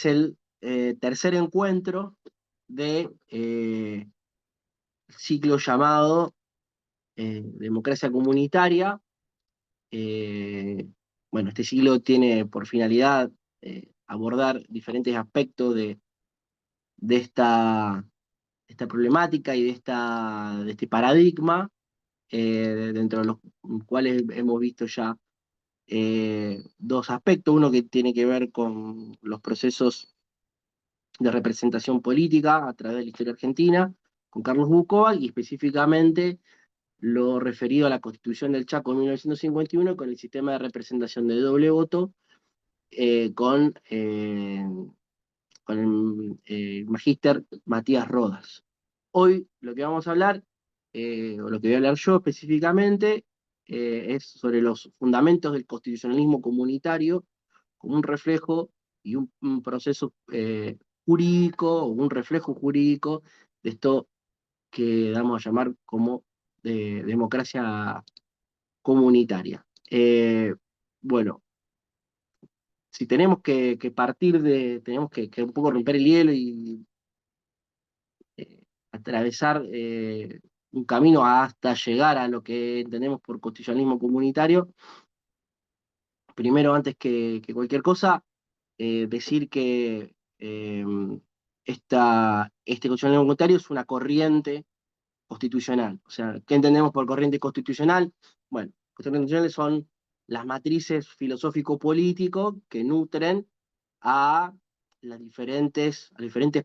el tercer encuentro de ciclo llamado Democracia Comunitaria. Eh, bueno, este ciclo tiene por finalidad abordar diferentes aspectos de esta problemática y de este paradigma, dentro de los cuales hemos visto ya dos aspectos. Uno que tiene que ver con los procesos de representación política a través de la historia argentina, con Carlos Bucova, y específicamente lo referido a la Constitución del Chaco en 1951, con el sistema de representación de doble voto, eh, con, eh, con el magíster Matías Rodas. Hoy lo que vamos a hablar, o lo que voy a hablar yo específicamente, es sobre los fundamentos del constitucionalismo comunitario como un reflejo y un proceso jurídico, o un reflejo jurídico de esto que vamos a llamar como democracia comunitaria. Bueno, si tenemos que partir tenemos que un poco romper el hielo y atravesar un camino hasta llegar a lo que entendemos por constitucionalismo comunitario. Primero, antes que cualquier cosa, decir que este constitucionalismo comunitario es una corriente constitucional. O sea, ¿qué entendemos por corriente constitucional? Bueno, corrientes constitucionales son las matrices filosófico-políticos que nutren a a diferentes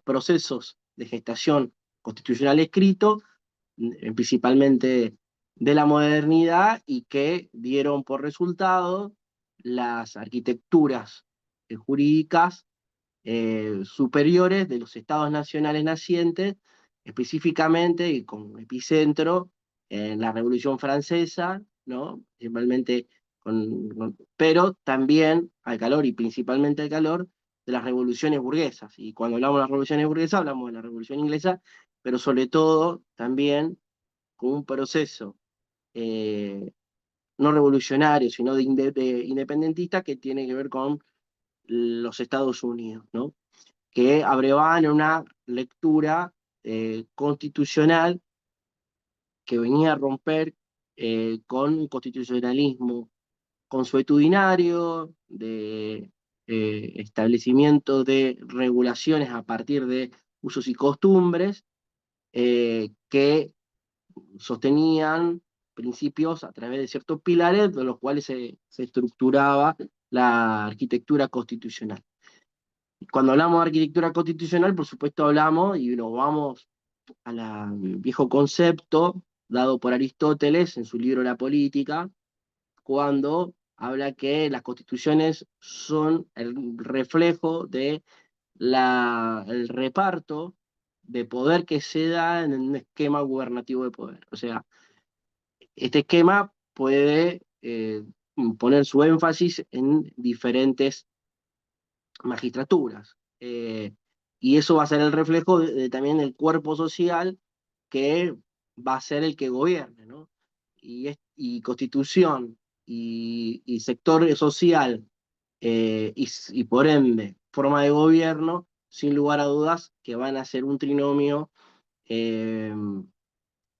procesos de gestación constitucional escrito, principalmente de la modernidad, y que dieron por resultado las arquitecturas jurídicas superiores de los estados nacionales nacientes, específicamente y con epicentro en la Revolución Francesa, ¿no? Principalmente pero también al calor, y principalmente al calor, de las revoluciones burguesas. Y cuando hablamos de las revoluciones burguesas, hablamos de la Revolución Inglesa, pero sobre todo también con un proceso eh, no revolucionario, sino de independentista, que tiene que ver con los Estados Unidos, ¿no? Que abrevaban en una lectura constitucional que venía a romper con un constitucionalismo consuetudinario, de establecimiento de regulaciones a partir de usos y costumbres, que sostenían principios a través de ciertos pilares de los cuales se estructuraba la arquitectura constitucional. Cuando hablamos de arquitectura constitucional, por supuesto hablamos y nos vamos al viejo concepto dado por Aristóteles en su libro La Política, cuando habla que las constituciones son el reflejo de el reparto de poder que se da en un esquema gubernativo de poder. O sea, este esquema puede poner su énfasis en diferentes magistraturas. Y eso va a ser el reflejo también del cuerpo social que va a ser el que gobierne, ¿no? Y constitución y sector social, y por ende forma de gobierno, sin lugar a dudas que van a ser un trinomio eh,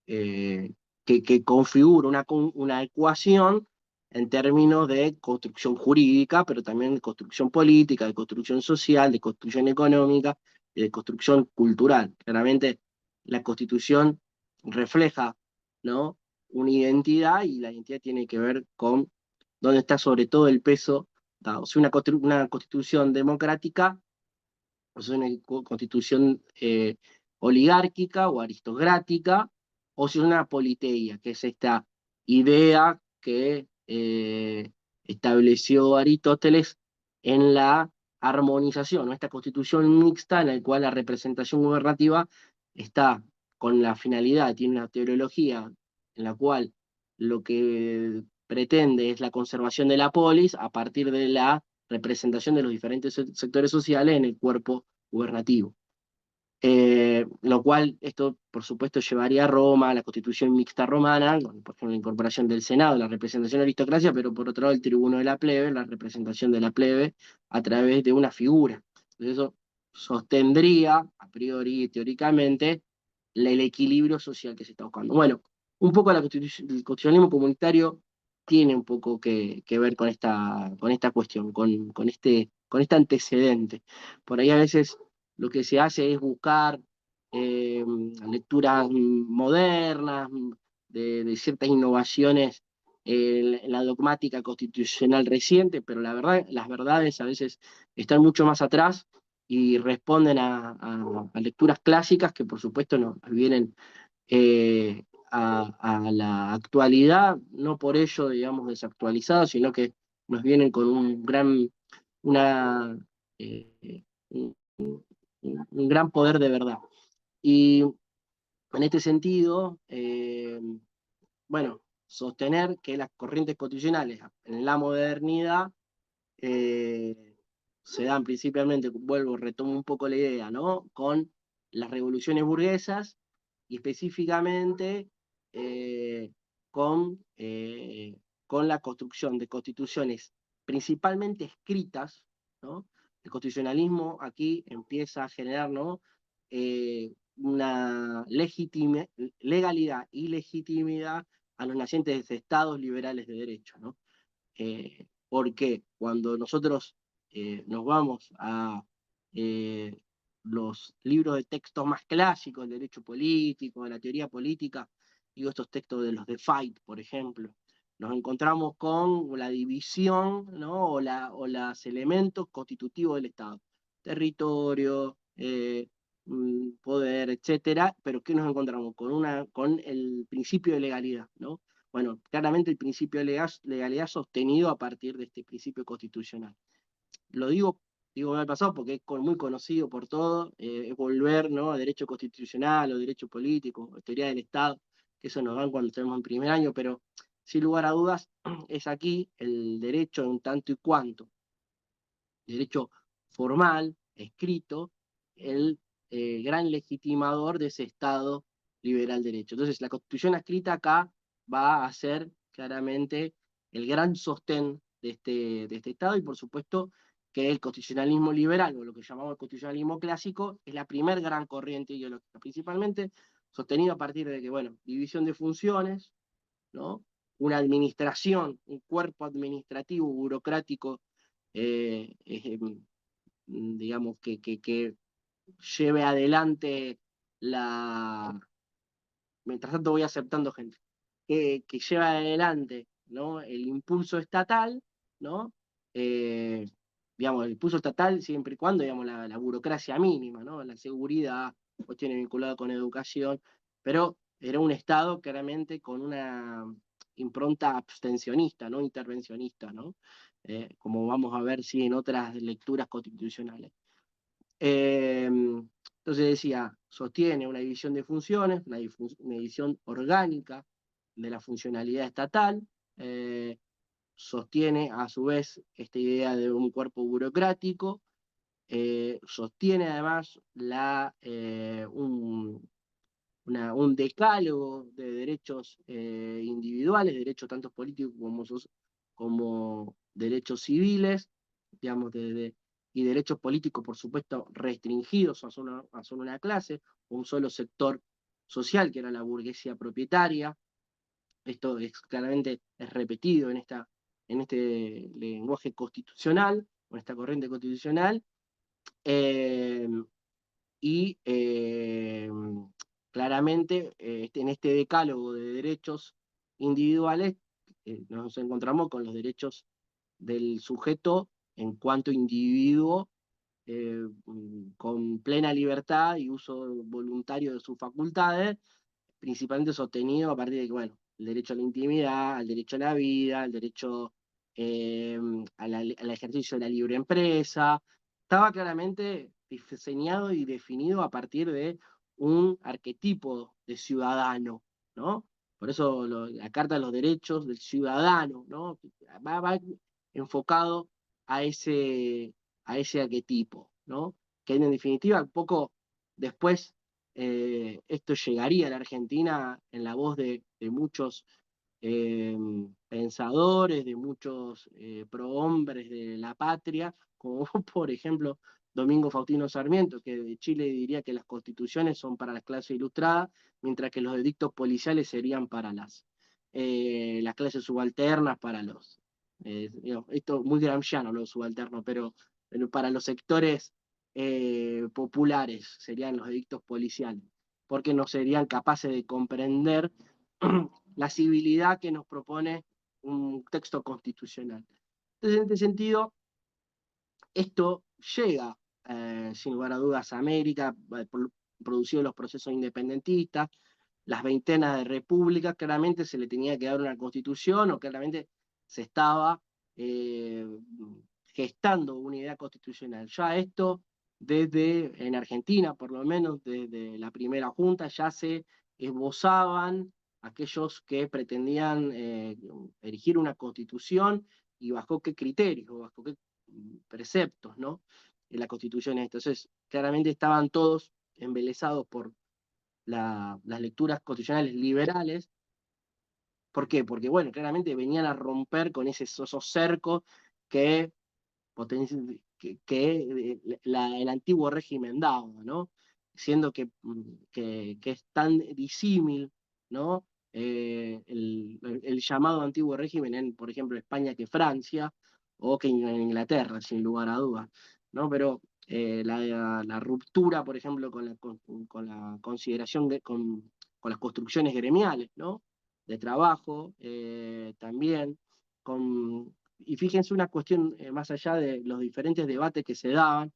que configura una ecuación en términos de construcción jurídica, pero también de construcción política, de construcción social, de construcción económica y de construcción cultural. Claramente la Constitución refleja, ¿no?, una identidad, y la identidad tiene que ver con dónde está sobre todo el peso dado. Si una constitución democrática, o sea, una constitución oligárquica o aristocrática, o si es una politeía, que es esta idea que estableció Aristóteles en la armonización, ¿no? Esta constitución mixta en la cual la representación gubernativa está con la finalidad, tiene una teología en la cual lo que pretende es la conservación de la polis a partir de la representación de los diferentes sectores sociales en el cuerpo gubernativo. Lo cual, esto por supuesto llevaría a Roma, a la constitución mixta romana, con, por ejemplo, la incorporación del Senado, la representación de la aristocracia, pero por otro lado el tribuno de la plebe, la representación de la plebe a través de una figura, Entonces eso sostendría, a priori, teóricamente, el equilibrio social que se está buscando. Bueno, un poco el constitucionalismo comunitario tiene un poco que ver con esta cuestión, con este antecedente. Por ahí a veces lo que se hace es buscar lecturas modernas, de ciertas innovaciones en la dogmática constitucional reciente, pero la verdad, las verdades a veces están mucho más atrás y responden a lecturas clásicas que por supuesto nos vienen eh, a la actualidad, no por ello, digamos, desactualizados, sino que nos vienen con una, un, un gran poder de verdad. Y en este sentido, bueno, sostener que las corrientes constitucionales en la modernidad eh, se dan principalmente, vuelvo, retomo un poco la idea, ¿no? Con las revoluciones burguesas y específicamente eh, con, eh, con la construcción de constituciones principalmente escritas, ¿no? El constitucionalismo aquí empieza a generar, ¿no? Una legalidad y legitimidad a los nacientes de estados liberales de derecho, ¿no? Porque cuando nosotros nos vamos a eh, los libros de texto más clásicos, del derecho político, de la teoría política, digo estos textos de los de Fight, por ejemplo, nos encontramos con la división, ¿no? O los elementos constitutivos del Estado, territorio, poder, etcétera, pero ¿qué nos encontramos? Con el principio de legalidad, ¿no? Bueno, claramente el principio de legalidad sostenido a partir de este principio constitucional. Lo digo mal pasado porque es muy conocido por todo, es volver, ¿no? A derecho constitucional o derecho político, o teoría del Estado, que eso nos dan cuando estamos en primer año, pero sin lugar a dudas es aquí el derecho en tanto y cuanto derecho formal, escrito, el gran legitimador de ese Estado liberal de derecho. Entonces, la Constitución escrita acá va a ser claramente el gran sostén de este Estado y, por supuesto, que el constitucionalismo liberal, o lo que llamamos el constitucionalismo clásico, es la primer gran corriente ideológica, principalmente sostenido a partir de que, bueno, división de funciones, ¿no? Una administración, un cuerpo administrativo, burocrático, eh, eh, digamos, que lleve adelante la... Mientras tanto voy aceptando gente, que lleve adelante, ¿no? El impulso estatal, ¿no? Eh, digamos, el impulso estatal siempre y cuando, digamos, la burocracia mínima, ¿no? La seguridad, cuestiones vinculadas con educación, pero era un Estado claramente con una impronta abstencionista, no intervencionista, ¿no? Como vamos a ver, sí, en otras lecturas constitucionales. Entonces decía, sostiene una división de funciones, una división orgánica de la funcionalidad estatal, eh, sostiene a su vez esta idea de un cuerpo burocrático, sostiene además un decálogo de derechos individuales, derechos tanto políticos como derechos civiles, digamos, y derechos políticos, por supuesto, restringidos a solo una clase, o un solo sector social, que era la burguesía propietaria. Esto claramente es repetido en este lenguaje constitucional, en esta corriente constitucional. Eh, y claramente en este decálogo de derechos individuales nos encontramos con los derechos del sujeto en cuanto individuo con plena libertad y uso voluntario de sus facultades, principalmente sostenido a partir de que, bueno, el derecho a la intimidad, al derecho a la vida, al derecho eh, al ejercicio de la libre empresa. Estaba claramente diseñado y definido a partir de un arquetipo de ciudadano, ¿no? Por eso la Carta de los Derechos del Ciudadano, ¿no? Va enfocado a a ese arquetipo, ¿no? Que en definitiva, un poco después esto llegaría a la Argentina en la voz de muchos eh, pensadores, de muchos prohombres de la patria, como por ejemplo Domingo Faustino Sarmiento, que de Chile diría que las constituciones son para las clases ilustradas, mientras que los edictos policiales serían para las clases subalternas, para digamos, esto muy gramsciano lo subalterno, pero para los sectores populares serían los edictos policiales, porque no serían capaces de comprender la civilidad que nos propone un texto constitucional. Entonces, en este sentido, esto llega, sin lugar a dudas, a América, producido los procesos independentistas, las veintenas de repúblicas, claramente se le tenía que dar una constitución o claramente se estaba eh, gestando una idea constitucional. Ya esto, en Argentina por lo menos, desde la primera junta, ya se esbozaban aquellos que pretendían erigir una constitución y bajo qué criterios, bajo qué preceptos, ¿no? En la constitución. Entonces, claramente estaban todos embelesados por las lecturas constitucionales liberales. ¿Por qué? Porque, bueno, claramente venían a romper con esos cercos que, el antiguo régimen daba, ¿no? Siendo que es tan disímil, ¿no? El llamado antiguo régimen en, por ejemplo, España que Francia, o que en Inglaterra, sin lugar a dudas, ¿no? Pero la ruptura, por ejemplo, con la consideración con las construcciones gremiales, ¿no? De trabajo, también, y fíjense una cuestión más allá de los diferentes debates que se daban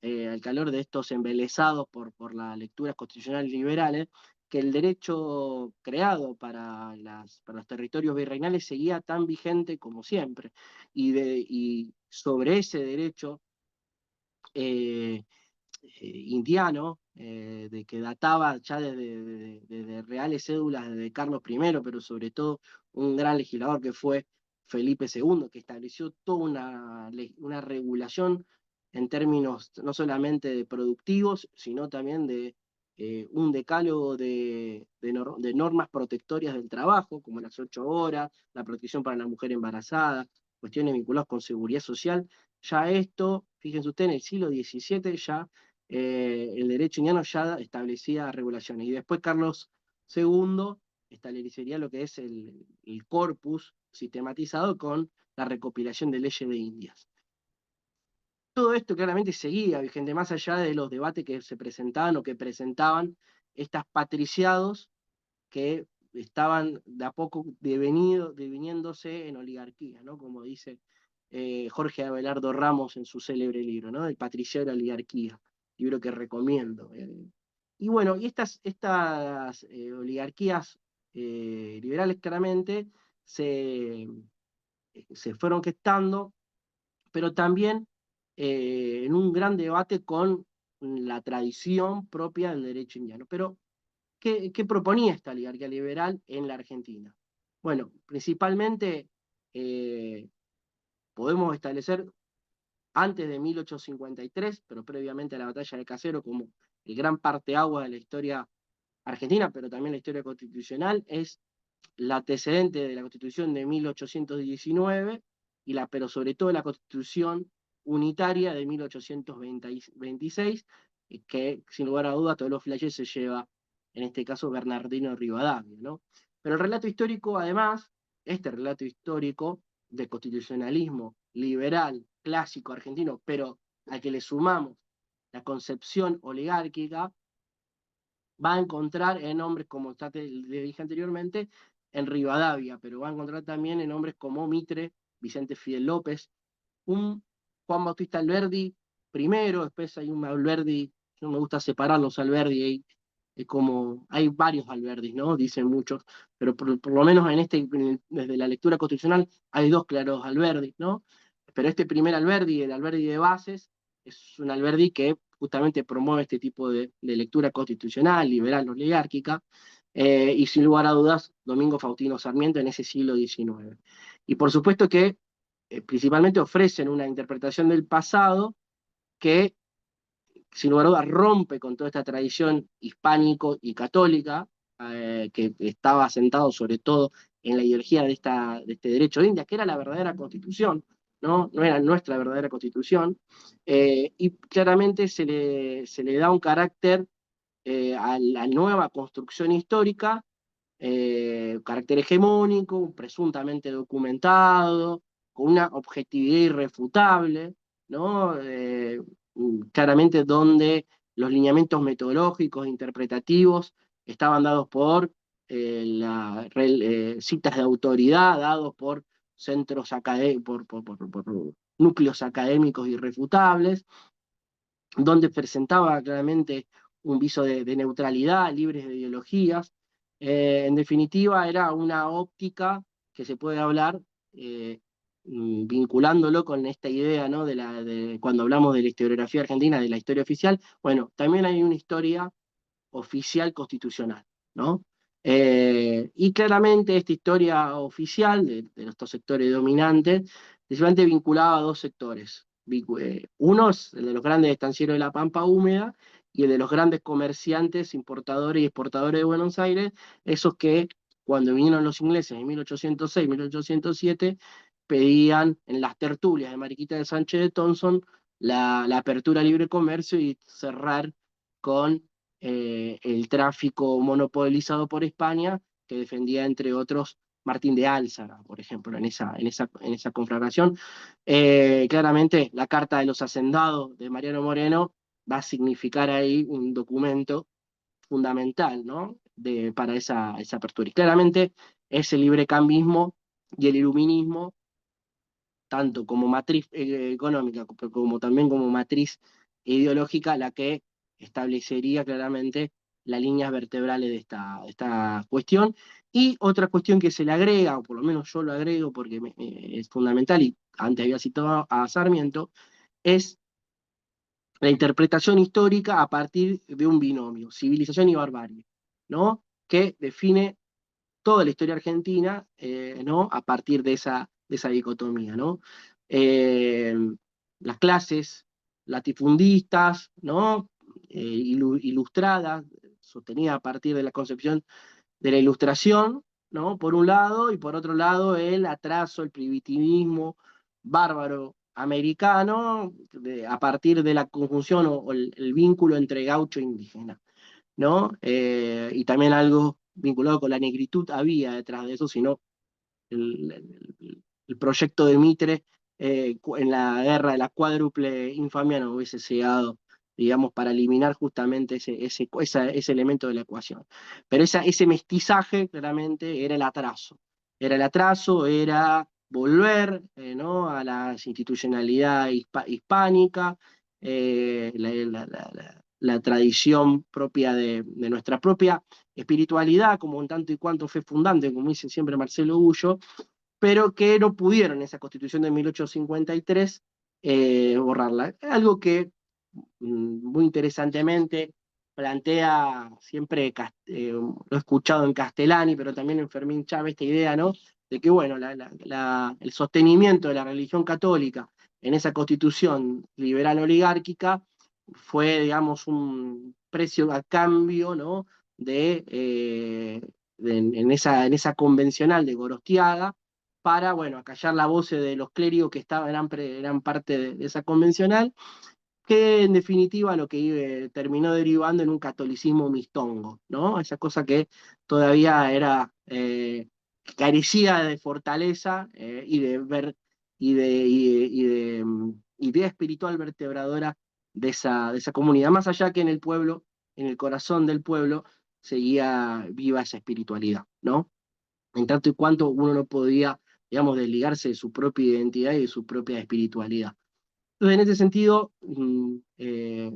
al calor de estos embelesados por las lecturas constitucionales liberales, que el derecho creado para los territorios virreinales seguía tan vigente como siempre. Y sobre ese derecho eh, indiano, de que databa ya desde reales cédulas de Carlos I, pero sobre todo un gran legislador que fue Felipe II, que estableció toda una regulación en términos no solamente de productivos, sino también de un decálogo de normas protectorias del trabajo, como las 8 horas, la protección para la mujer embarazada, cuestiones vinculadas con seguridad social. Ya esto, fíjense ustedes, en el siglo XVII ya el derecho indiano ya establecía regulaciones. Y después Carlos II establecería lo que es el corpus sistematizado con la recopilación de leyes de Indias. Todo esto claramente seguía vigente, más allá de los debates que se presentaban o que presentaban estas patriciados que estaban de a poco deviniéndose en oligarquía, ¿no? Como dice Jorge Abelardo Ramos en su célebre libro, ¿no? El patriciado de la oligarquía, libro que recomiendo. Y bueno, y estas oligarquías liberales claramente se, se fueron gestando, pero también en un gran debate con la tradición propia del derecho indiano. Pero ¿qué proponía esta oligarquía liberal en la Argentina? Bueno, principalmente eh, podemos establecer antes de 1853, pero previamente a la batalla de Caseros, como el gran parteaguas de la historia argentina, pero también la historia constitucional, es la antecedente de la Constitución de 1819, pero sobre todo la Constitución unitaria de 1826, que sin lugar a dudas todos los flashes se lleva, en este caso, Bernardino Rivadavia, ¿no? Pero el relato histórico, además, este relato histórico de constitucionalismo liberal, clásico argentino, pero al que le sumamos la concepción oligárquica, va a encontrar en hombres como ya le dije anteriormente, en Rivadavia, pero va a encontrar también en hombres como Mitre, Vicente Fidel López, un Juan Bautista Alberdi primero, después hay un Alberdi, no me gusta separar los Alberdi, es como, hay varios Alberdis, ¿no? Dicen muchos, pero por lo menos desde la lectura constitucional hay dos claros Alberdi, ¿no? Pero este primer Alberdi, el Alberdi de bases, es un Alberdi que justamente promueve este tipo de lectura constitucional, liberal, oligárquica, y sin lugar a dudas, Domingo Faustino Sarmiento en ese siglo XIX. Y por supuesto que principalmente ofrecen una interpretación del pasado que, sin lugar a dudas, rompe con toda esta tradición hispánico y católica, que estaba asentado sobre todo en la ideología de este derecho de India, que era la verdadera constitución, ¿no? No era nuestra verdadera constitución, y claramente se le da un carácter a la nueva construcción histórica, carácter hegemónico, presuntamente documentado, con una objetividad irrefutable, ¿no? Claramente donde los lineamientos metodológicos, interpretativos, estaban dados por citas de autoridad, dados por centros académicos, por núcleos académicos irrefutables, donde presentaba claramente un viso de neutralidad, libres de ideologías. En definitiva, era una óptica que se puede hablar, eh, vinculándolo con esta idea, ¿no? Cuando hablamos de la historiografía argentina, de la historia oficial, bueno, también hay una historia oficial constitucional, ¿no? Y claramente esta historia oficial de estos sectores dominantes, principalmente vinculaba a dos sectores. Uno es el de los grandes estancieros de la Pampa húmeda y el de los grandes comerciantes, importadores y exportadores de Buenos Aires, esos que cuando vinieron los ingleses en 1806, 1807, pedían en las tertulias de Mariquita de Sánchez de Thompson la apertura a libre comercio y cerrar con el tráfico monopolizado por España, que defendía, entre otros, Martín de Álzaga, por ejemplo, en esa conflagración. Claramente, la Carta de los Hacendados de Mariano Moreno va a significar ahí un documento fundamental, ¿no? Para esa apertura. Y claramente, ese librecambismo y el iluminismo, tanto como matriz económica como también como matriz ideológica, la que establecería claramente las líneas vertebrales de esta cuestión. Y otra cuestión que se le agrega, o por lo menos yo lo agrego porque es fundamental, y antes había citado a Sarmiento, es la interpretación histórica a partir de un binomio, civilización y barbarie, ¿no? Que define toda la historia argentina, ¿no? A partir de esa dicotomía, ¿no? Eh, las clases latifundistas, ¿no? Ilustradas, sostenidas a partir de la concepción de la ilustración, ¿no? Por un lado, y por otro lado el atraso, el primitivismo bárbaro americano, a partir de la conjunción o el vínculo entre gaucho e indígena, ¿no? Y también algo vinculado con la negritud había detrás de eso, sino el proyecto de Mitre en la guerra de la cuádruple infamia no hubiese llegado, digamos, para eliminar justamente ese elemento de la ecuación. Pero ese mestizaje claramente era el atraso. Era el atraso, era volver, ¿no? A la institucionalidad hispánica, la tradición propia de nuestra propia espiritualidad, como un tanto y cuanto fue fundante, como dice siempre Marcelo Ullo, pero que no pudieron en esa constitución de 1853 borrarla. Algo que muy interesantemente plantea siempre, lo he escuchado en Castellani, pero también en Fermín Chávez, esta idea, ¿no? De que, bueno, el sostenimiento de la religión católica en esa constitución liberal oligárquica fue, digamos, un precio a cambio, ¿no? En esa convencional de Gorostiaga, para, bueno, acallar la voz de los clérigos que eran parte de esa convencional, que en definitiva lo que terminó derivando en un catolicismo mistongo, ¿no? Esa cosa que todavía era, carecía de fortaleza y de ver idea espiritual vertebradora de esa comunidad, más allá que en el pueblo, en el corazón del pueblo, seguía viva esa espiritualidad, ¿no? En tanto y cuanto uno no podía, digamos, desligarse de su propia identidad y de su propia espiritualidad. Entonces, en ese sentido,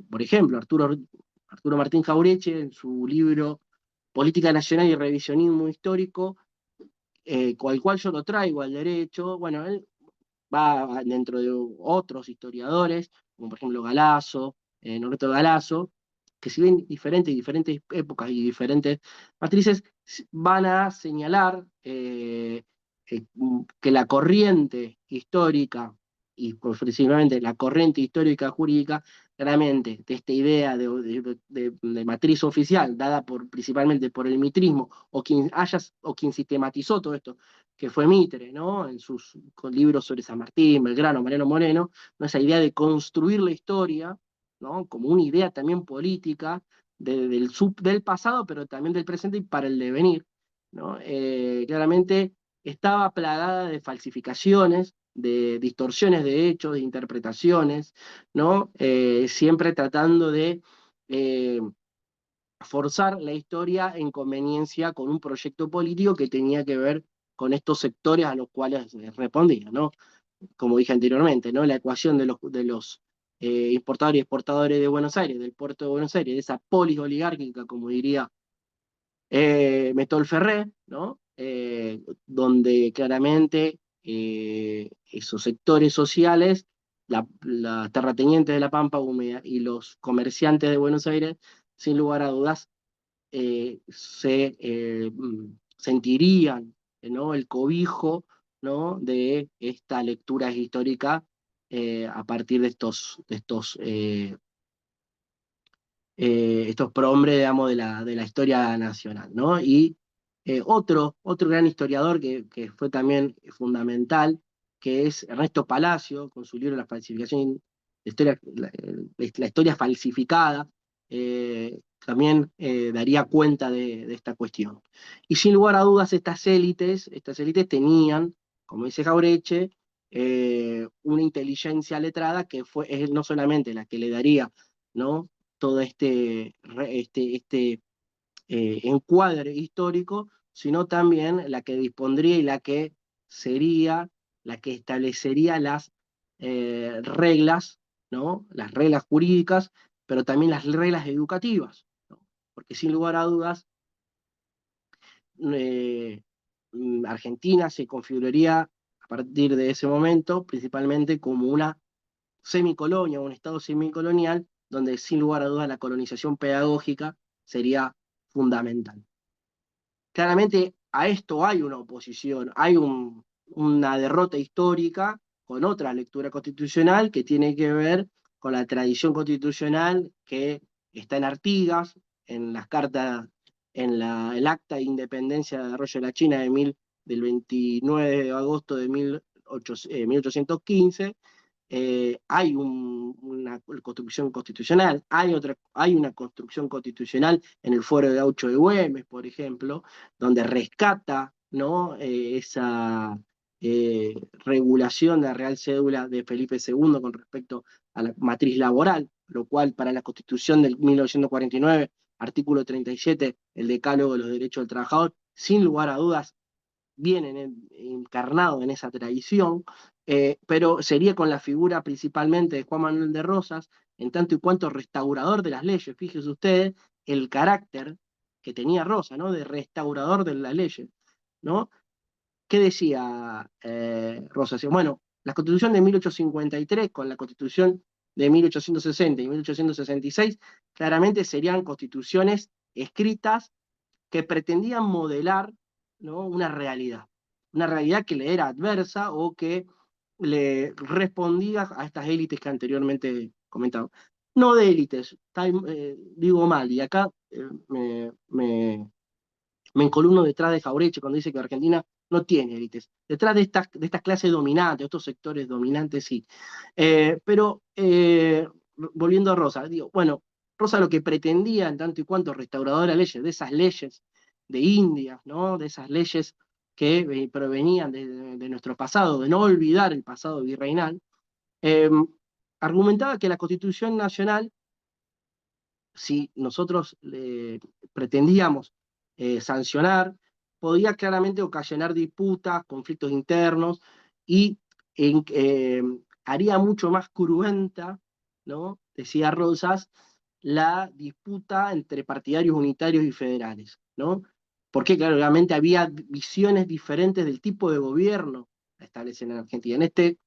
por ejemplo, Arturo Martín Jaureche, en su libro Política Nacional y Revisionismo Histórico, con el cual yo lo traigo al derecho, bueno, él va dentro de otros historiadores, como por ejemplo Galasso, Norberto Galasso, que si bien diferentes épocas y diferentes matrices, van a señalar que la corriente histórica y principalmente la corriente histórica jurídica, claramente de esta idea de matriz oficial, dada principalmente por el mitrismo, o quien sistematizó todo esto, que fue Mitre, ¿no? En sus libros sobre San Martín, Belgrano, Mariano Moreno, ¿no? Esa idea de construir la historia, ¿no? Como una idea también política del pasado, pero también del presente y para el devenir, ¿no? Claramente estaba plagada de falsificaciones, de distorsiones de hechos, de interpretaciones, ¿no? Siempre tratando de eh, forzar la historia en conveniencia con un proyecto político que tenía que ver con estos sectores a los cuales respondía, ¿no? Como dije anteriormente, ¿no? La ecuación de los importadores y exportadores de Buenos Aires, del puerto de Buenos Aires, de esa polis oligárquica, como diría Metol Ferré, ¿no? Donde claramente esos sectores sociales, la terratenientes de la Pampa Húmeda y los comerciantes de Buenos Aires, sin lugar a dudas, sentirían, ¿no? El cobijo, ¿no? De esta lectura histórica a partir de estos prohombres, digamos, de la historia nacional, ¿no? Y otro gran historiador que fue también fundamental, que es Ernesto Palacio, con su libro La falsificación, la historia falsificada, también daría cuenta de esta cuestión. Y sin lugar a dudas, estas élites tenían, como dice Jaureche, una inteligencia letrada que es no solamente la que le daría, ¿no? todo este encuadre histórico, sino también la que dispondría y la que establecería las reglas, ¿no? Las reglas jurídicas, pero también las reglas educativas, ¿no? Porque sin lugar a dudas, eh, Argentina se configuraría a partir de ese momento principalmente como una semicolonia, un estado semicolonial, donde sin lugar a dudas la colonización pedagógica sería fundamental. Claramente a esto hay una oposición, hay una derrota histórica con otra lectura constitucional que tiene que ver con la tradición constitucional que está en Artigas, en las cartas, el acta de independencia de Arroyo de la China del 29 de agosto de 1815. Hay una construcción constitucional, hay una construcción constitucional en el Foro de Gaucho de Güemes, por ejemplo, donde rescata, ¿no? Esa regulación de la Real Cédula de Felipe II con respecto a la matriz laboral, lo cual para la Constitución del 1949, artículo 37, el decálogo de los derechos del trabajador, sin lugar a dudas, vienen encarnados en esa tradición, pero sería con la figura principalmente de Juan Manuel de Rosas, en tanto y cuanto restaurador de las leyes. Fíjense ustedes el carácter que tenía Rosas, ¿no? De restaurador de las leyes, ¿no? ¿Qué decía Rosas? Bueno, la Constitución de 1853 con la Constitución de 1860 y 1866 claramente serían constituciones escritas que pretendían modelar, ¿no? una realidad que le era adversa o que le respondía a estas élites que anteriormente comentaba. No de élites, digo mal, y acá me encolumno detrás de Jaureche cuando dice que Argentina no tiene élites. Detrás de estas clases dominantes, de estos sectores dominantes, sí. Pero volviendo a Rosa, digo, bueno, Rosa lo que pretendía en tanto y cuanto restauradora de leyes, de esas leyes de Indias, ¿no? De esas leyes que provenían de nuestro pasado, de no olvidar el pasado virreinal, eh, argumentaba que la Constitución Nacional, si nosotros pretendíamos sancionar, podía claramente ocasionar disputas, conflictos internos y eh, haría mucho más cruenta, ¿no? Decía Rosas, la disputa entre partidarios unitarios y federales, ¿no? Porque claro, obviamente había visiones diferentes del tipo de gobierno a establecer en Argentina. En este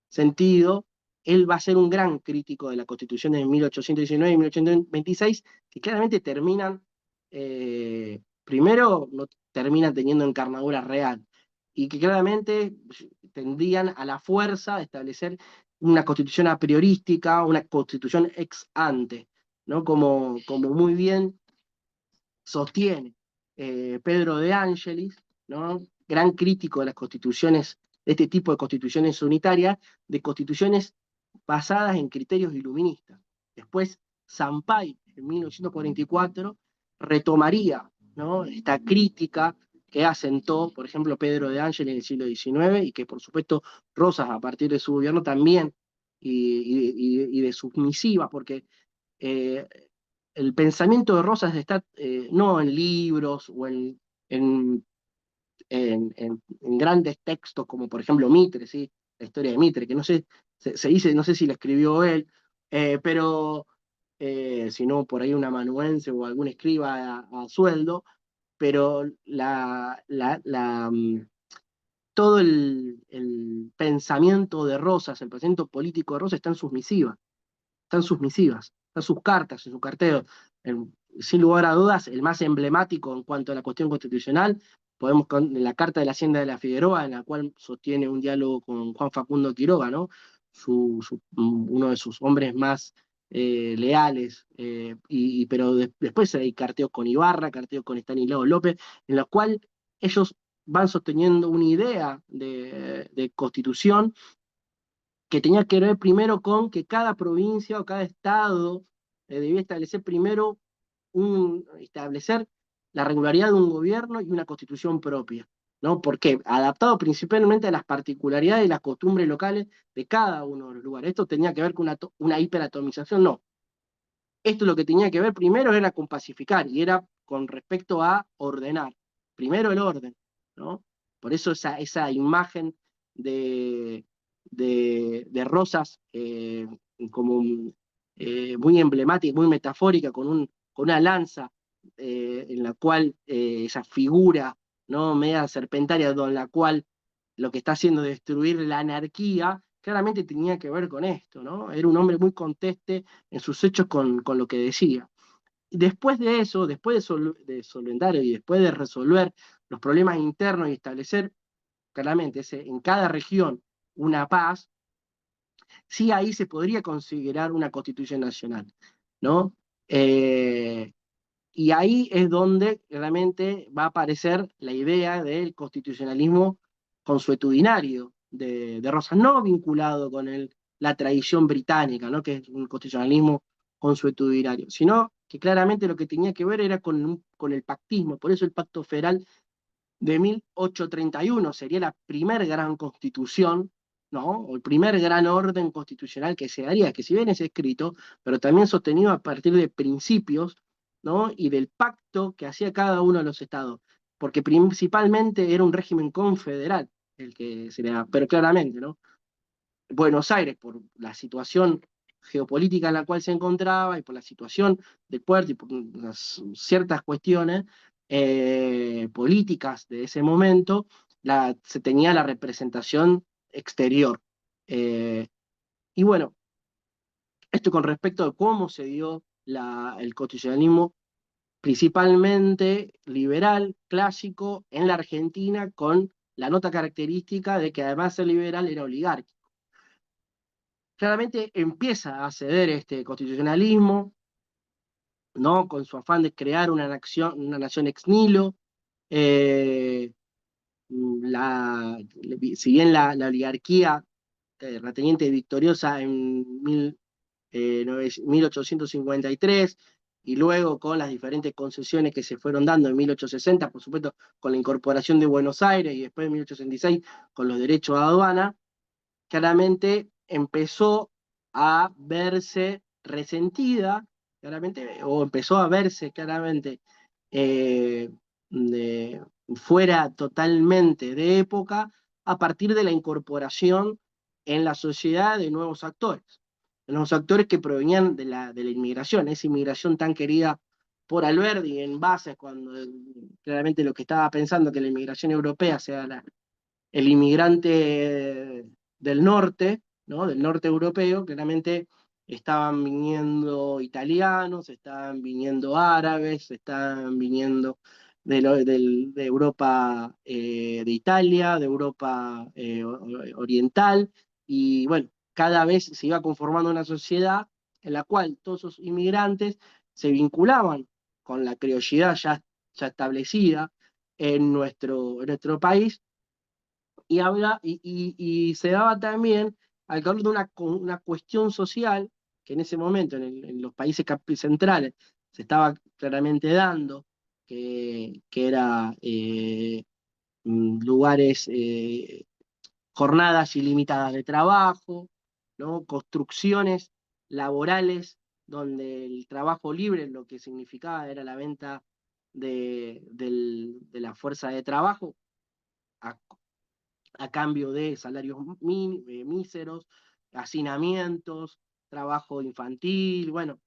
sentido, él va a ser un gran crítico de la Constitución de 1819 y 1826, que claramente primero, no terminan teniendo encarnadura real, y que claramente tendían a la fuerza a establecer una constitución a priorística, una constitución ex ante, ¿no? Como muy bien sostiene Pedro de Angelis, ¿no? Gran crítico de las constituciones, de este tipo de constituciones unitarias, de constituciones basadas en criterios iluministas. Después, Sampay, en 1944, retomaría, ¿no?, esta crítica que asentó, por ejemplo, Pedro de Ángel en el siglo XIX y que, por supuesto, Rosas, a partir de su gobierno también, y de sus misivas, porque eh, el pensamiento de Rosas está no en libros o en, en grandes textos como por ejemplo Mitre, ¿sí? La historia de Mitre, que no sé, se dice, no sé si la escribió él, pero si no por ahí un amanuense o algún escriba a sueldo, pero todo el pensamiento de Rosas, el pensamiento político de Rosas está en sus misivas, están sus misivas, están sus cartas, en su carteo. Sin lugar a dudas, el más emblemático en cuanto a la cuestión constitucional, podemos con la Carta de la Hacienda de la Figueroa, en la cual sostiene un diálogo con Juan Facundo Quiroga, ¿no? Uno de sus hombres más leales, pero después hay carteos con Ibarra, carteos con Estanislao López, en los cuales ellos van sosteniendo una idea de constitución que tenía que ver primero con que cada provincia o cada estado debía establecer primero establecer la regularidad de un gobierno y una constitución propia, ¿no? Porque adaptado principalmente a las particularidades y las costumbres locales de cada uno de los lugares. Esto tenía que ver con una hiperatomización, no. Esto lo que tenía que ver primero era con pacificar y era con respecto a ordenar. Primero el orden, ¿no? Por eso esa imagen de, de Rosas como muy emblemática, muy metafórica, con una lanza en la cual esa figura, ¿no?, media serpentaria, en la cual lo que está haciendo es destruir la anarquía, claramente tenía que ver con esto, ¿no? Era un hombre muy conteste en sus hechos con lo que decía. Y después de eso, después de solventar y después de resolver los problemas internos y establecer claramente en cada región una paz, sí ahí se podría considerar una constitución nacional, ¿no? Eh, y ahí es donde realmente va a aparecer la idea del constitucionalismo consuetudinario de Rosas, no vinculado con la tradición británica, ¿no?, que es un constitucionalismo consuetudinario, sino que claramente lo que tenía que ver era con el pactismo. Por eso el Pacto Federal de 1831 sería la primer gran constitución, ¿no?, o el primer gran orden constitucional que se daría, que si bien es escrito, pero también sostenido a partir de principios, ¿no?, y del pacto que hacía cada uno de los estados, porque principalmente era un régimen confederal el que se le da, pero claramente, ¿no?, Buenos Aires, por la situación geopolítica en la cual se encontraba y por la situación del puerto y por ciertas cuestiones políticas de ese momento, se tenía la representación exterior. Eh, y bueno, esto con respecto a cómo se dio el constitucionalismo principalmente liberal, clásico, en la Argentina, con la nota característica de que además de liberal era oligárquico. Claramente empieza a ceder este constitucionalismo, ¿no?, con su afán de crear una nación ex nihilo. eh, si bien la oligarquía terrateniente victoriosa en 1853, y luego con las diferentes concesiones que se fueron dando en 1860, por supuesto, con la incorporación de Buenos Aires y después en 1866 con los derechos de aduana, claramente empezó a verse resentida, claramente, o empezó a verse claramente eh, de, fuera totalmente de época a partir de la incorporación en la sociedad de nuevos actores que provenían de la inmigración, esa inmigración tan querida por Alberti en base cuando claramente lo que estaba pensando que la inmigración europea sea el inmigrante del norte, ¿no?, del norte europeo, claramente estaban viniendo italianos, estaban viniendo árabes, estaban viniendo de Europa, de Italia, de Europa oriental, y bueno, cada vez se iba conformando una sociedad en la cual todos esos inmigrantes se vinculaban con la criollidad ya establecida en nuestro país, y se daba también al calor de una cuestión social que en ese momento en los países centrales se estaba claramente dando, que era lugares, jornadas ilimitadas de trabajo, ¿no? Construcciones laborales donde el trabajo libre lo que significaba era la venta de la fuerza de trabajo a a cambio de salarios míseros, hacinamientos, trabajo infantil, bueno,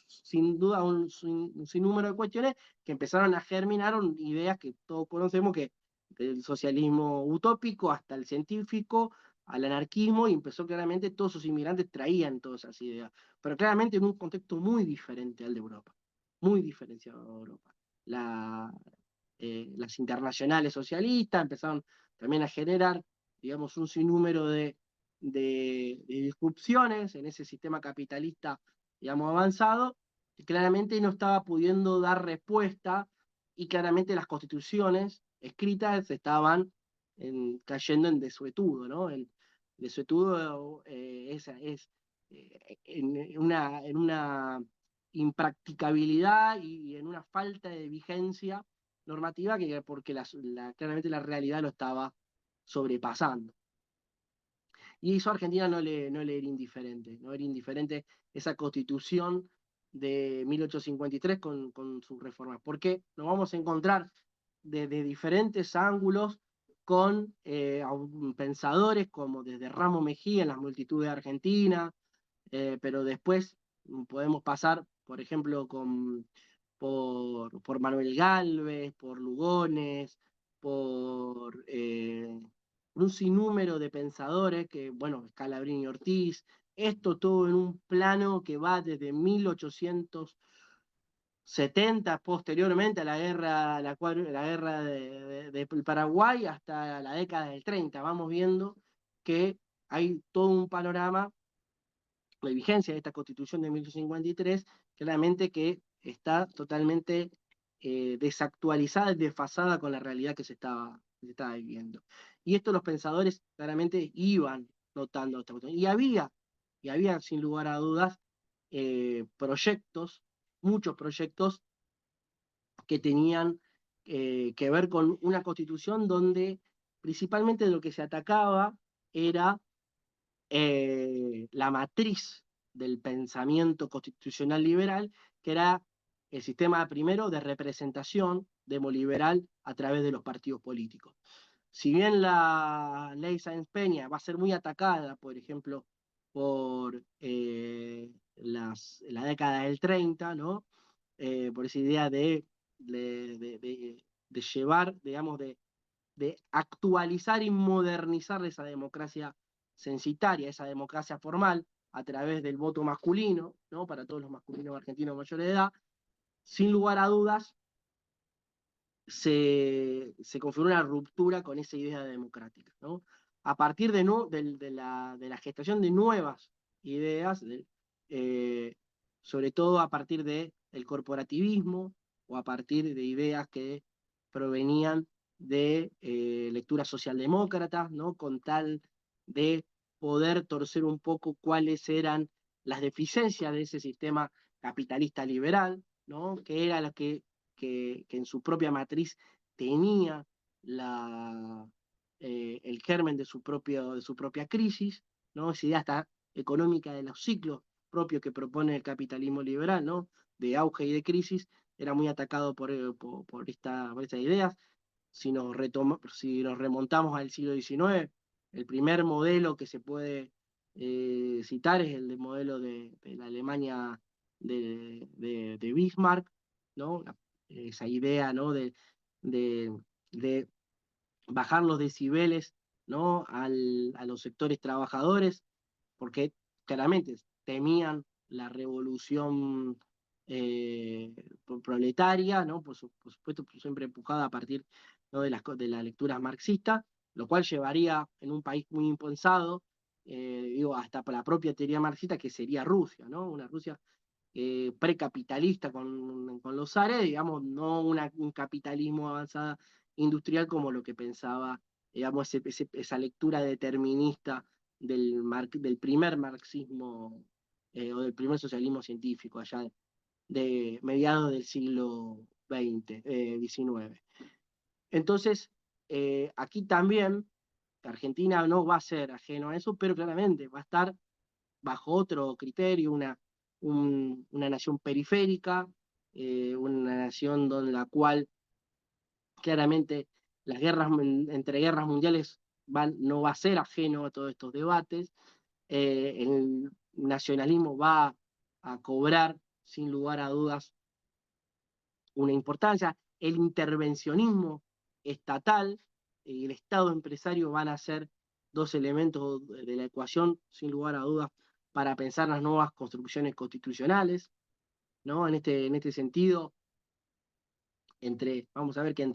sin duda un sinnúmero de cuestiones que empezaron a germinar ideas que todos conocemos, que del socialismo utópico hasta el científico, al anarquismo, y empezó claramente, todos esos inmigrantes traían todas esas ideas, pero claramente en un contexto muy diferente al de Europa, muy diferenciado de Europa. La, las internacionales socialistas empezaron también a generar, digamos, un sinnúmero de disrupciones en ese sistema capitalista, digamos, avanzado, que claramente no estaba pudiendo dar respuesta, y claramente las constituciones escritas estaban cayendo en desuetudo, ¿no? El desuetudo en una impracticabilidad y en una falta de vigencia normativa, porque claramente la realidad lo estaba sobrepasando. Y eso a Argentina no le era indiferente, no era indiferente esa constitución de 1853 con sus reformas, porque nos vamos a encontrar desde diferentes ángulos con pensadores como desde Ramos Mejía en Las Multitudes de Argentina, pero después podemos pasar, por ejemplo, por Manuel Gálvez, por Lugones, por un sinnúmero de pensadores, que, bueno, Scalabrini y Ortiz, esto todo en un plano que va desde 1870, posteriormente a la guerra del Paraguay, hasta la década del 30. Vamos viendo que hay todo un panorama, la vigencia de esta Constitución de 1853, claramente que está totalmente desactualizada y desfasada con la realidad que se estaba viviendo. Y esto los pensadores claramente iban notando esta cuestión. Y había sin lugar a dudas proyectos, muchos proyectos que tenían que ver con una constitución donde principalmente lo que se atacaba era la matriz del pensamiento constitucional liberal, que era el sistema primero de representación demoliberal a través de los partidos políticos. Si bien la ley Sáenz Peña va a ser muy atacada, por ejemplo, por la década del 30, ¿no? Por esa idea de llevar, digamos, de actualizar y modernizar esa democracia censitaria, esa democracia formal, a través del voto masculino, ¿no? Para todos los masculinos argentinos mayores de edad, sin lugar a dudas, se configuró una ruptura con esa idea democrática, ¿no? A partir de la gestación de nuevas ideas, eh, sobre todo a partir del corporativismo, o a partir de ideas que provenían de lecturas socialdemócratas, ¿no? Con tal de poder torcer un poco cuáles eran las deficiencias de ese sistema capitalista liberal, ¿no? Que era lo que en su propia matriz tenía el germen de su propia crisis, ¿no? Esa idea hasta económica de los ciclos propios que propone el capitalismo liberal, ¿no? De auge y de crisis, era muy atacado por estas ideas. Si nos remontamos al siglo XIX, el primer modelo que se puede citar es el modelo de la Alemania de Bismarck, ¿no? Esa idea, ¿no? de, de bajar los decibeles, ¿no? A los sectores trabajadores, porque claramente temían la revolución proletaria, ¿no? Por supuesto, siempre empujada a partir, ¿no? de las lecturas marxistas, lo cual llevaría en un país muy impensado, digo, hasta para la propia teoría marxista, que sería Rusia, ¿no? Una Rusia precapitalista con los zares, digamos, no un capitalismo avanzada industrial como lo que pensaba, digamos, esa lectura determinista del primer marxismo o del primer socialismo científico, allá de mediados del siglo XX, XIX. Entonces, aquí también Argentina no va a ser ajeno a eso, pero claramente va a estar bajo otro criterio, una nación periférica, una nación donde la cual claramente entre guerras mundiales no va a ser ajeno a todos estos debates. El nacionalismo va a cobrar, sin lugar a dudas, una importancia. El intervencionismo estatal y el Estado empresario van a ser dos elementos de la ecuación, sin lugar a dudas, para pensar las nuevas construcciones constitucionales, ¿no? En este sentido, vamos a ver que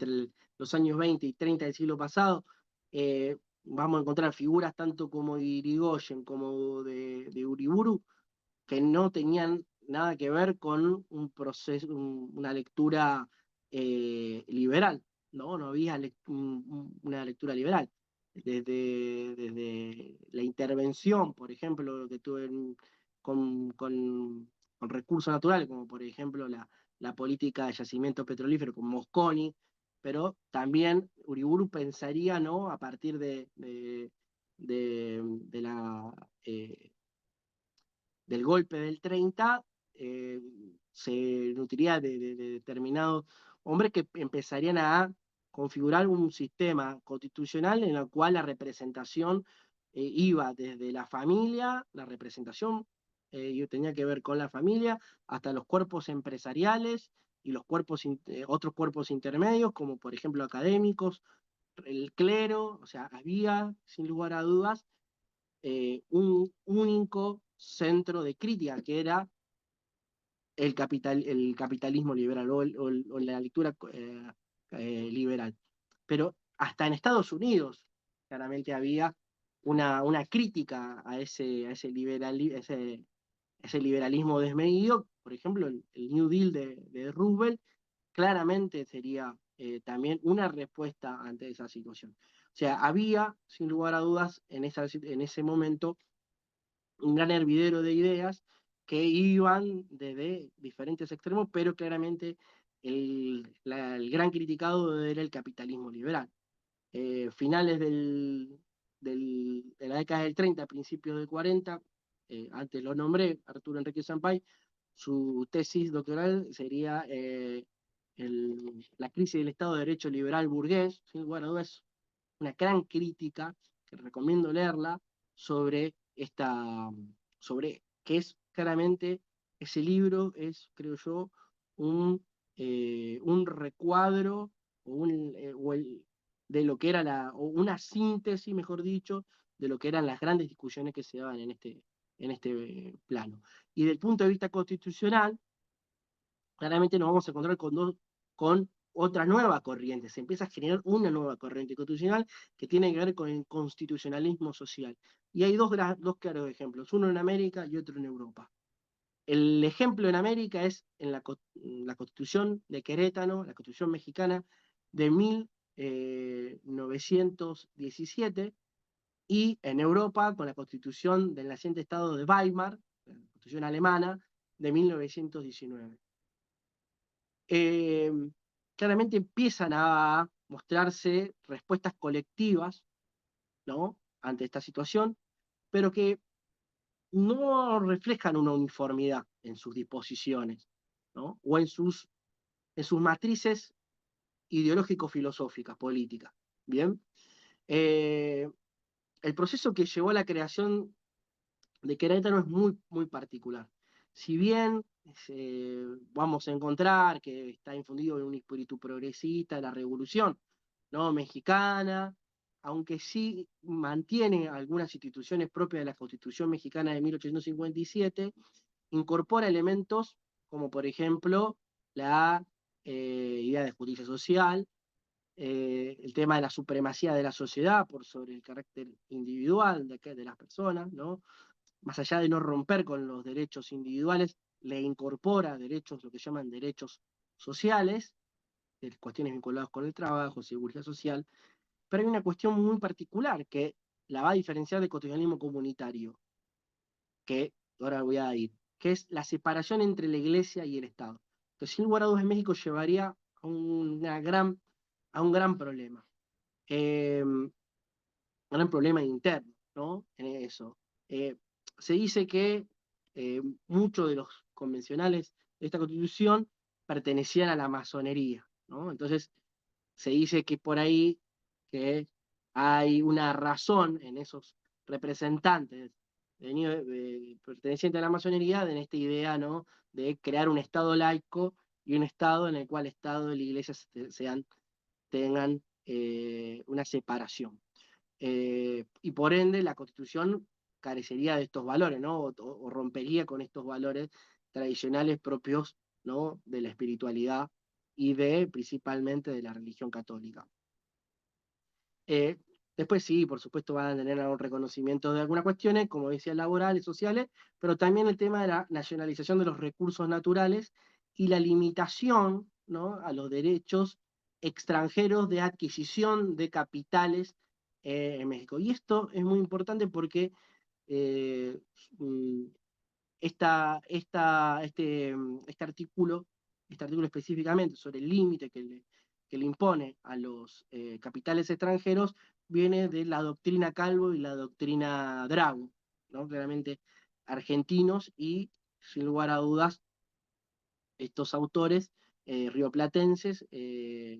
los años 20 y 30 del siglo pasado, vamos a encontrar figuras tanto como de Irigoyen como de Uriburu, que no tenían nada que ver con un proceso, una lectura liberal, ¿no? No había una lectura liberal. Desde la intervención, por ejemplo, que tuve con recursos naturales, como por ejemplo la política de yacimiento petrolífero con Mosconi, pero también Uriburu pensaría, ¿no? A partir de la del golpe del 30, se nutriría de determinados hombres que empezarían a configurar un sistema constitucional en el cual la representación iba desde la familia, la representación tenía que ver con la familia, hasta los cuerpos empresariales y los otros cuerpos intermedios, como por ejemplo académicos, el clero, o sea, había, sin lugar a dudas, un único centro de crítica, que era el capitalismo liberal o la lectura liberal. Pero hasta en Estados Unidos claramente había una crítica a ese liberalismo desmedido. Por ejemplo, el New Deal de Roosevelt claramente sería también una respuesta ante esa situación. O sea, había, sin lugar a dudas, en ese momento, un gran hervidero de ideas que iban desde diferentes extremos, pero claramente el gran criticado era el capitalismo liberal. Finales de la década del 30, principios del 40, antes lo nombré, Arturo Enrique Sampay, su tesis doctoral sería la crisis del Estado de Derecho liberal burgués, sin lugar a dudas, una gran crítica, que recomiendo leerla, sobre sobre que es claramente, ese libro es, creo yo, un recuadro de lo que era o una síntesis, mejor dicho, de lo que eran las grandes discusiones que se daban en este plano. Y desde el punto de vista constitucional, claramente nos vamos a encontrar con otra nueva corriente. Se empieza a generar una nueva corriente constitucional que tiene que ver con el constitucionalismo social. Y hay dos claros ejemplos, uno en América y otro en Europa. El ejemplo en América es en la Constitución de Querétaro, la Constitución mexicana de 1917, y en Europa con la Constitución del naciente Estado de Weimar, la Constitución alemana, de 1919. eh, Claramente empiezan a mostrarse respuestas colectivas, ¿no? Ante esta situación, pero que no reflejan una uniformidad en sus disposiciones, ¿no? O en sus matrices ideológico-filosóficas, políticas. Bien. Eh, el proceso que llevó a la creación de Querétaro es muy particular. Si bien vamos a encontrar que está infundido en un espíritu progresista de la revolución, ¿no? Mexicana, aunque sí mantiene algunas instituciones propias de la Constitución mexicana de 1857, incorpora elementos como por ejemplo la idea de justicia social, el tema de la supremacía de la sociedad por sobre el carácter individual de las personas, ¿no? Más allá de no romper con los derechos individuales, le incorpora derechos, lo que llaman derechos sociales, cuestiones vinculadas con el trabajo, seguridad social, pero hay una cuestión muy particular que la va a diferenciar del cotidianismo comunitario, que ahora voy a ir, que es la separación entre la iglesia y el Estado. Que sin lugar a dudas en México llevaría a un gran problema. Un gran problema interno, ¿no? En eso. Eh, Se dice que muchos de los convencionales de esta constitución pertenecían a la masonería, ¿no? Entonces se dice que por ahí que hay una razón en esos representantes pertenecientes a la masonería en esta idea, ¿no? De crear un Estado laico y un Estado en el cual el Estado y la Iglesia tengan una separación. Y por ende la Constitución carecería de estos valores, ¿no? O rompería con estos valores tradicionales propios, ¿no? De la espiritualidad y principalmente de la religión católica. Eh, Después sí, por supuesto van a tener algún reconocimiento de algunas cuestiones, como decía, laborales, sociales, pero también el tema de la nacionalización de los recursos naturales y la limitación, ¿no? A los derechos extranjeros de adquisición de capitales en México. Y esto es muy importante porque eh, mm, este artículo específicamente sobre el límite que le impone a los capitales extranjeros, viene de la doctrina Calvo y la doctrina Drago, ¿no? Claramente argentinos y, sin lugar a dudas, estos autores rioplatenses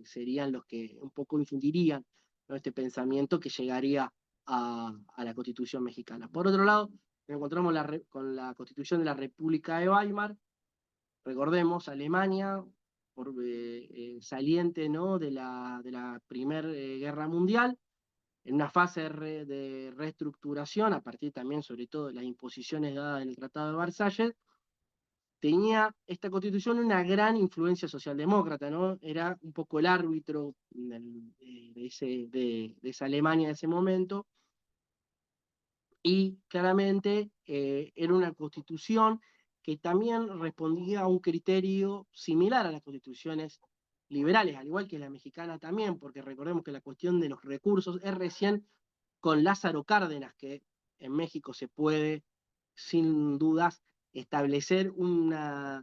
serían los que un poco infundirían, ¿no? Este pensamiento que llegaría a la Constitución mexicana. Por otro lado, nos encontramos con la Constitución de la República de Weimar. Recordemos, Alemania, saliente, ¿no? de la Primera Guerra Mundial, en una fase de reestructuración, a partir también, sobre todo, de las imposiciones dadas en el Tratado de Versalles, tenía esta constitución una gran influencia socialdemócrata, ¿no? Era un poco el árbitro de esa Alemania de ese momento, y claramente era una constitución que también respondía a un criterio similar a las constituciones liberales, al igual que la mexicana también, porque recordemos que la cuestión de los recursos es recién con Lázaro Cárdenas que en México se puede, sin dudas, establecer un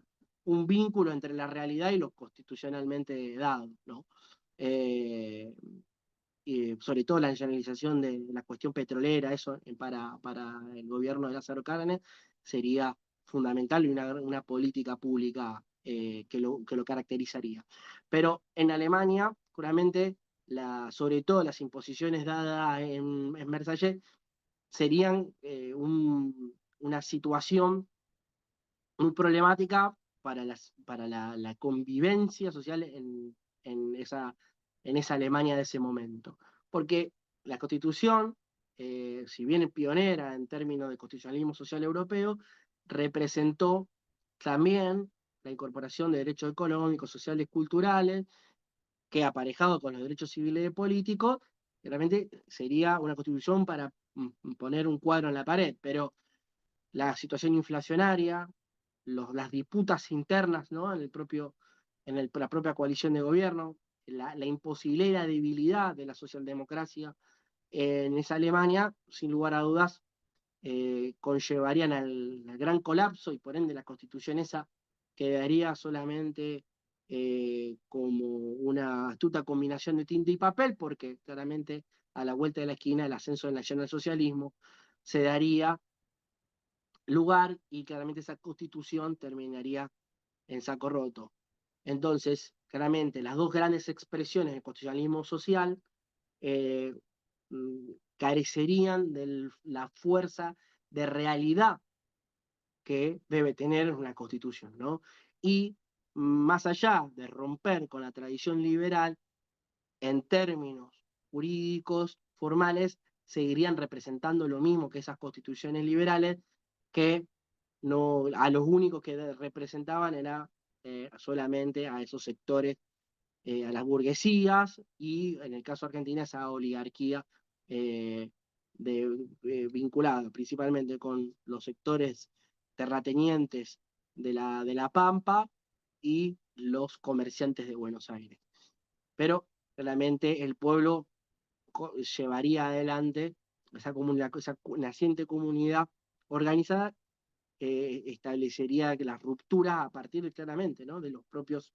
vínculo entre la realidad y lo constitucionalmente dado, ¿no? Eh, Sobre todo la nacionalización de la cuestión petrolera, eso para el gobierno de Lázaro Cárdenas sería fundamental y una política pública que lo caracterizaría. Pero en Alemania, seguramente, sobre todo las imposiciones dadas en Versalles serían una situación muy problemática para la convivencia social en esa, en esa Alemania de ese momento. Porque la Constitución, si bien es pionera en términos de constitucionalismo social europeo, representó también la incorporación de derechos económicos, sociales, culturales, que aparejado con los derechos civiles y políticos, realmente sería una constitución para poner un cuadro en la pared, pero la situación inflacionaria, las disputas internas, ¿no? La propia coalición de gobierno, la imposibilidad y la debilidad de la socialdemocracia en esa Alemania, sin lugar a dudas, conllevarían al gran colapso y por ende la constitución esa quedaría solamente como una astuta combinación de tinta y papel, porque claramente a la vuelta de la esquina el ascenso del nacionalsocialismo se daría lugar y claramente esa constitución terminaría en saco roto. Entonces, claramente, las dos grandes expresiones del constitucionalismo social eh, carecerían de la fuerza de realidad que debe tener una constitución, ¿no? Y más allá de romper con la tradición liberal, en términos jurídicos, formales, seguirían representando lo mismo que esas constituciones liberales, que no, a los únicos que representaban era solamente a esos sectores, a las burguesías y en el caso de Argentina esa oligarquía eh, vinculada principalmente con los sectores terratenientes de la Pampa y los comerciantes de Buenos Aires. Pero realmente el pueblo llevaría adelante esa naciente comunidad organizada, establecería las rupturas a partir claramente, ¿no? De los propios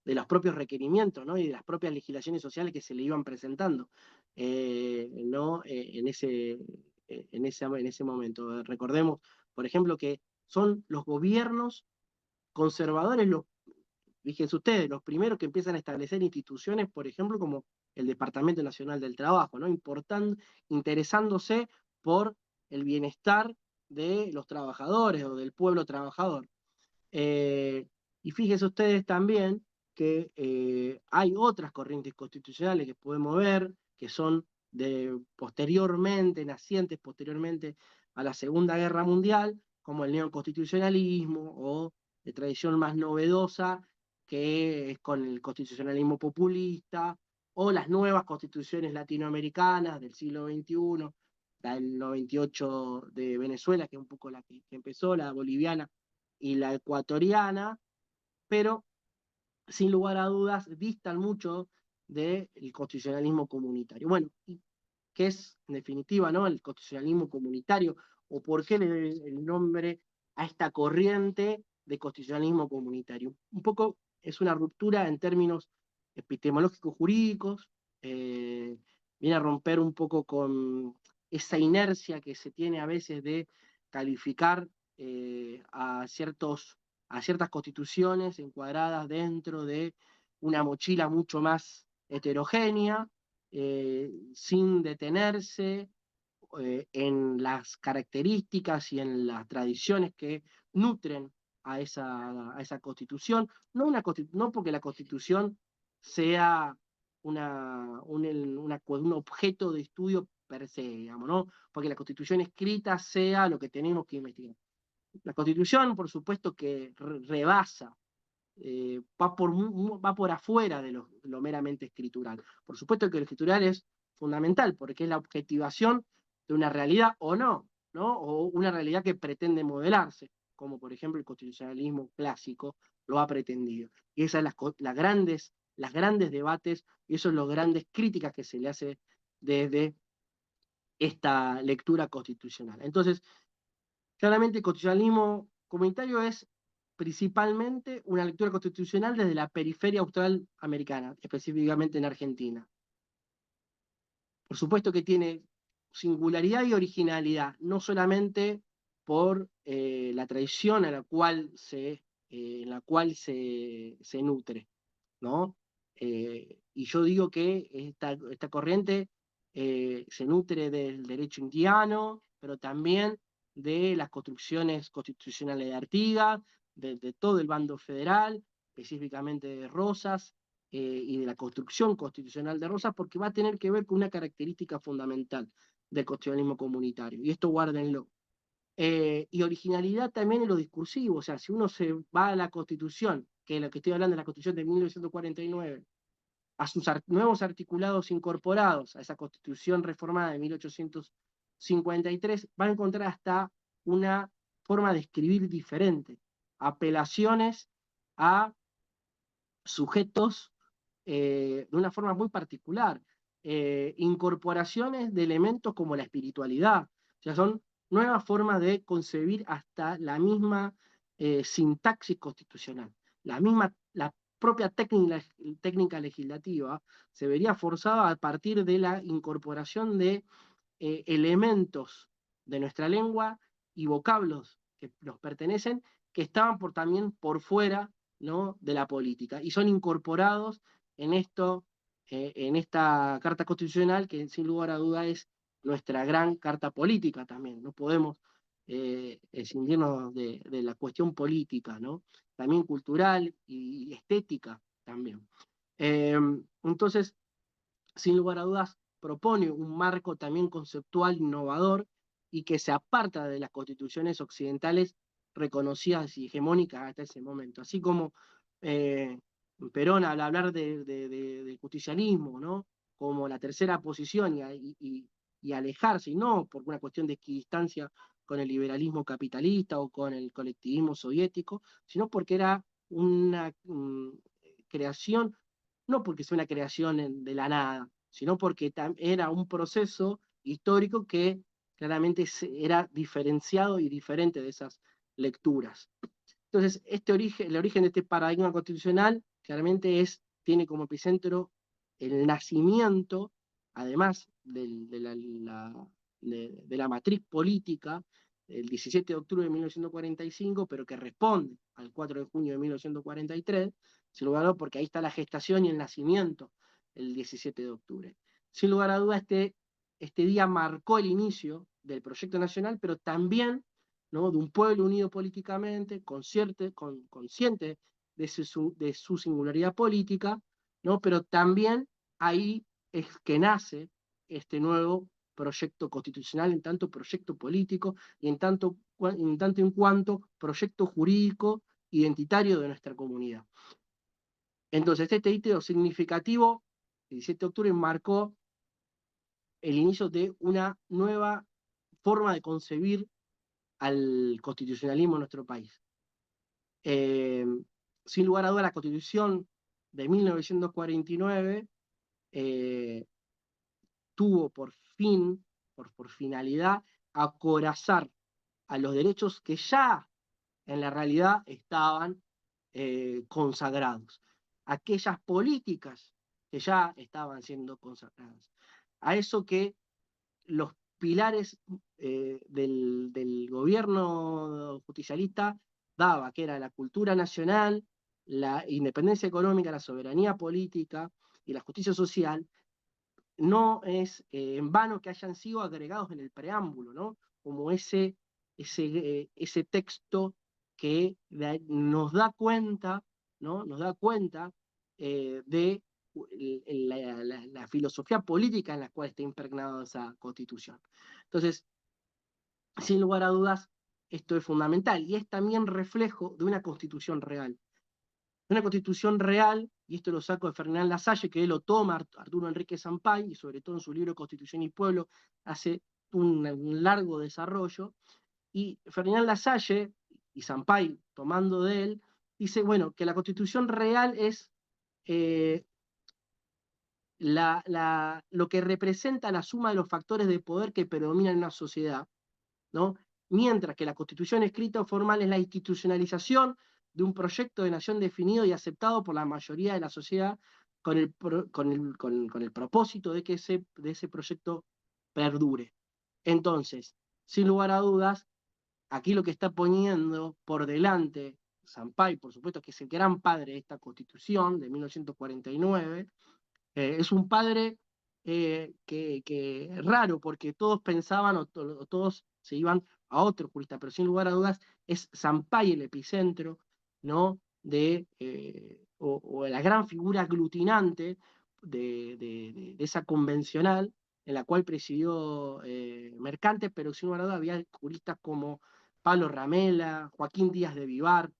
requerimientos, ¿no? Y de las propias legislaciones sociales que se le iban presentando, ¿no? En ese momento. Recordemos, por ejemplo, que son los gobiernos conservadores, fíjense ustedes, los primeros que empiezan a establecer instituciones, por ejemplo, como el Departamento Nacional del Trabajo, ¿no? Interesándose por el bienestar de los trabajadores o del pueblo trabajador. Eh, y fíjense ustedes también que hay otras corrientes constitucionales que podemos ver, que son nacientes posteriormente a la Segunda Guerra Mundial, como el neoconstitucionalismo o de tradición más novedosa, que es con el constitucionalismo populista, o las nuevas constituciones latinoamericanas del siglo XXI, la del 98 de Venezuela, que es un poco la que empezó, la boliviana y la ecuatoriana, pero sin lugar a dudas distan mucho del constitucionalismo comunitario. Bueno, ¿y qué es en definitiva, ¿no? El constitucionalismo comunitario, o por qué le debe el nombre a esta corriente de constitucionalismo comunitario? Un poco es una ruptura en términos epistemológicos jurídicos, eh, viene a romper un poco con esa inercia que se tiene a veces de calificar a ciertas constituciones encuadradas dentro de una mochila mucho más heterogénea, sin detenerse en las características y en las tradiciones que nutren a esa constitución, no porque la constitución sea un objeto de estudio per se, digamos, ¿no? Porque la constitución escrita sea lo que tenemos que investigar. La constitución, por supuesto, que rebasa, va por afuera de lo meramente escritural. Por supuesto que lo escritural es fundamental, porque es la objetivación de una realidad o no, ¿no? O una realidad que pretende modelarse, como por ejemplo el constitucionalismo clásico lo ha pretendido. Y esas son las grandes debates, y eso es las grandes críticas que se le hace desde esta lectura constitucional. Entonces, claramente el constitucionalismo comunitario es principalmente una lectura constitucional desde la periferia austral americana, específicamente en Argentina. Por supuesto que tiene singularidad y originalidad, no solamente por la tradición en la cual se nutre, ¿no? Y yo digo que esta corriente se nutre del derecho indiano, pero también de las construcciones constitucionales de Artigas, de todo el bando federal, específicamente de Rosas, y de la construcción constitucional de Rosas, porque va a tener que ver con una característica fundamental del constitucionalismo comunitario, y esto guárdenlo. Y originalidad también en lo discursivo, o sea, si uno se va a la Constitución, que es lo que estoy hablando de la Constitución de 1949, a sus nuevos articulados incorporados a esa Constitución reformada de 1853, va a encontrar hasta una forma de escribir diferente, apelaciones a sujetos de una forma muy particular, incorporaciones de elementos como la espiritualidad, o sea, son nuevas formas de concebir hasta la misma sintaxis constitucional, la propia técnica legislativa se vería forzada a partir de la incorporación de elementos de nuestra lengua y vocablos que nos pertenecen, que estaban también por fuera, ¿no? de la política y son incorporados en esta Carta Constitucional que sin lugar a duda es nuestra gran carta política también. No podemos escindirnos de la cuestión política, ¿no? También cultural y estética también. Entonces, sin lugar a dudas, propone un marco también conceptual innovador y que se aparta de las constituciones occidentales reconocidas y hegemónicas hasta ese momento. Así como eh, Perón al hablar del justicialismo, ¿no? Como la tercera posición y alejarse, y no por una cuestión de equidistancia con el liberalismo capitalista o con el colectivismo soviético, sino porque era una creación, no porque sea una creación de la nada, sino porque era un proceso histórico que claramente era diferenciado y diferente de esas lecturas. Entonces, el origen de este paradigma constitucional claramente tiene como epicentro el nacimiento, además de la matriz política, el 17 de octubre de 1945, pero que responde al 4 de junio de 1943, sin lugar a dudas, porque ahí está la gestación y el nacimiento el 17 de octubre. Sin lugar a dudas, este día marcó el inicio del proyecto nacional, pero también, ¿no?, de un pueblo unido políticamente, consciente de su singularidad política, ¿no?, pero también ahí es que nace este nuevo proyecto constitucional en tanto proyecto político y en tanto en cuanto proyecto jurídico identitario de nuestra comunidad. Entonces, este hito significativo, el 17 de octubre, marcó el inicio de una nueva forma de concebir al constitucionalismo en nuestro país. Eh, Sin lugar a dudas, la Constitución de 1949 eh, tuvo por finalidad, acorazar a los derechos que ya en la realidad estaban consagrados, aquellas políticas que ya estaban siendo consagradas, a eso que los pilares del gobierno justicialista daba, que era la cultura nacional, la independencia económica, la soberanía política y la justicia social. No es en vano que hayan sido agregados en el preámbulo, ¿no? Como ese texto que nos da cuenta, ¿no? Nos da cuenta de la filosofía política en la cual está impregnada esa constitución. Entonces, sin lugar a dudas, esto es fundamental y es también reflejo de una constitución real. Una constitución real, y esto lo saco de Fernán Lasalle, que él lo toma Arturo Enrique Sampay, y sobre todo en su libro Constitución y Pueblo, hace un largo desarrollo, y Fernán Lasalle y Sampay, tomando de él, dice, bueno, que la constitución real es eh, lo que representa la suma de los factores de poder que predominan en una sociedad, ¿no? Mientras que la constitución escrita o formal es la institucionalización de un proyecto de nación definido y aceptado por la mayoría de la sociedad con el propósito de que de ese proyecto perdure. Entonces, sin lugar a dudas, aquí lo que está poniendo por delante Sampay, por supuesto, que es el gran padre de esta constitución de 1949, es un padre que raro, porque todos pensaban o todos se iban a otro jurista, pero sin lugar a dudas es Sampay el epicentro, ¿no? O la gran figura aglutinante de esa convencional en la cual presidió Mercante, pero sin lugar a dudas había juristas como Pablo Ramela, Joaquín Díaz de Vivar,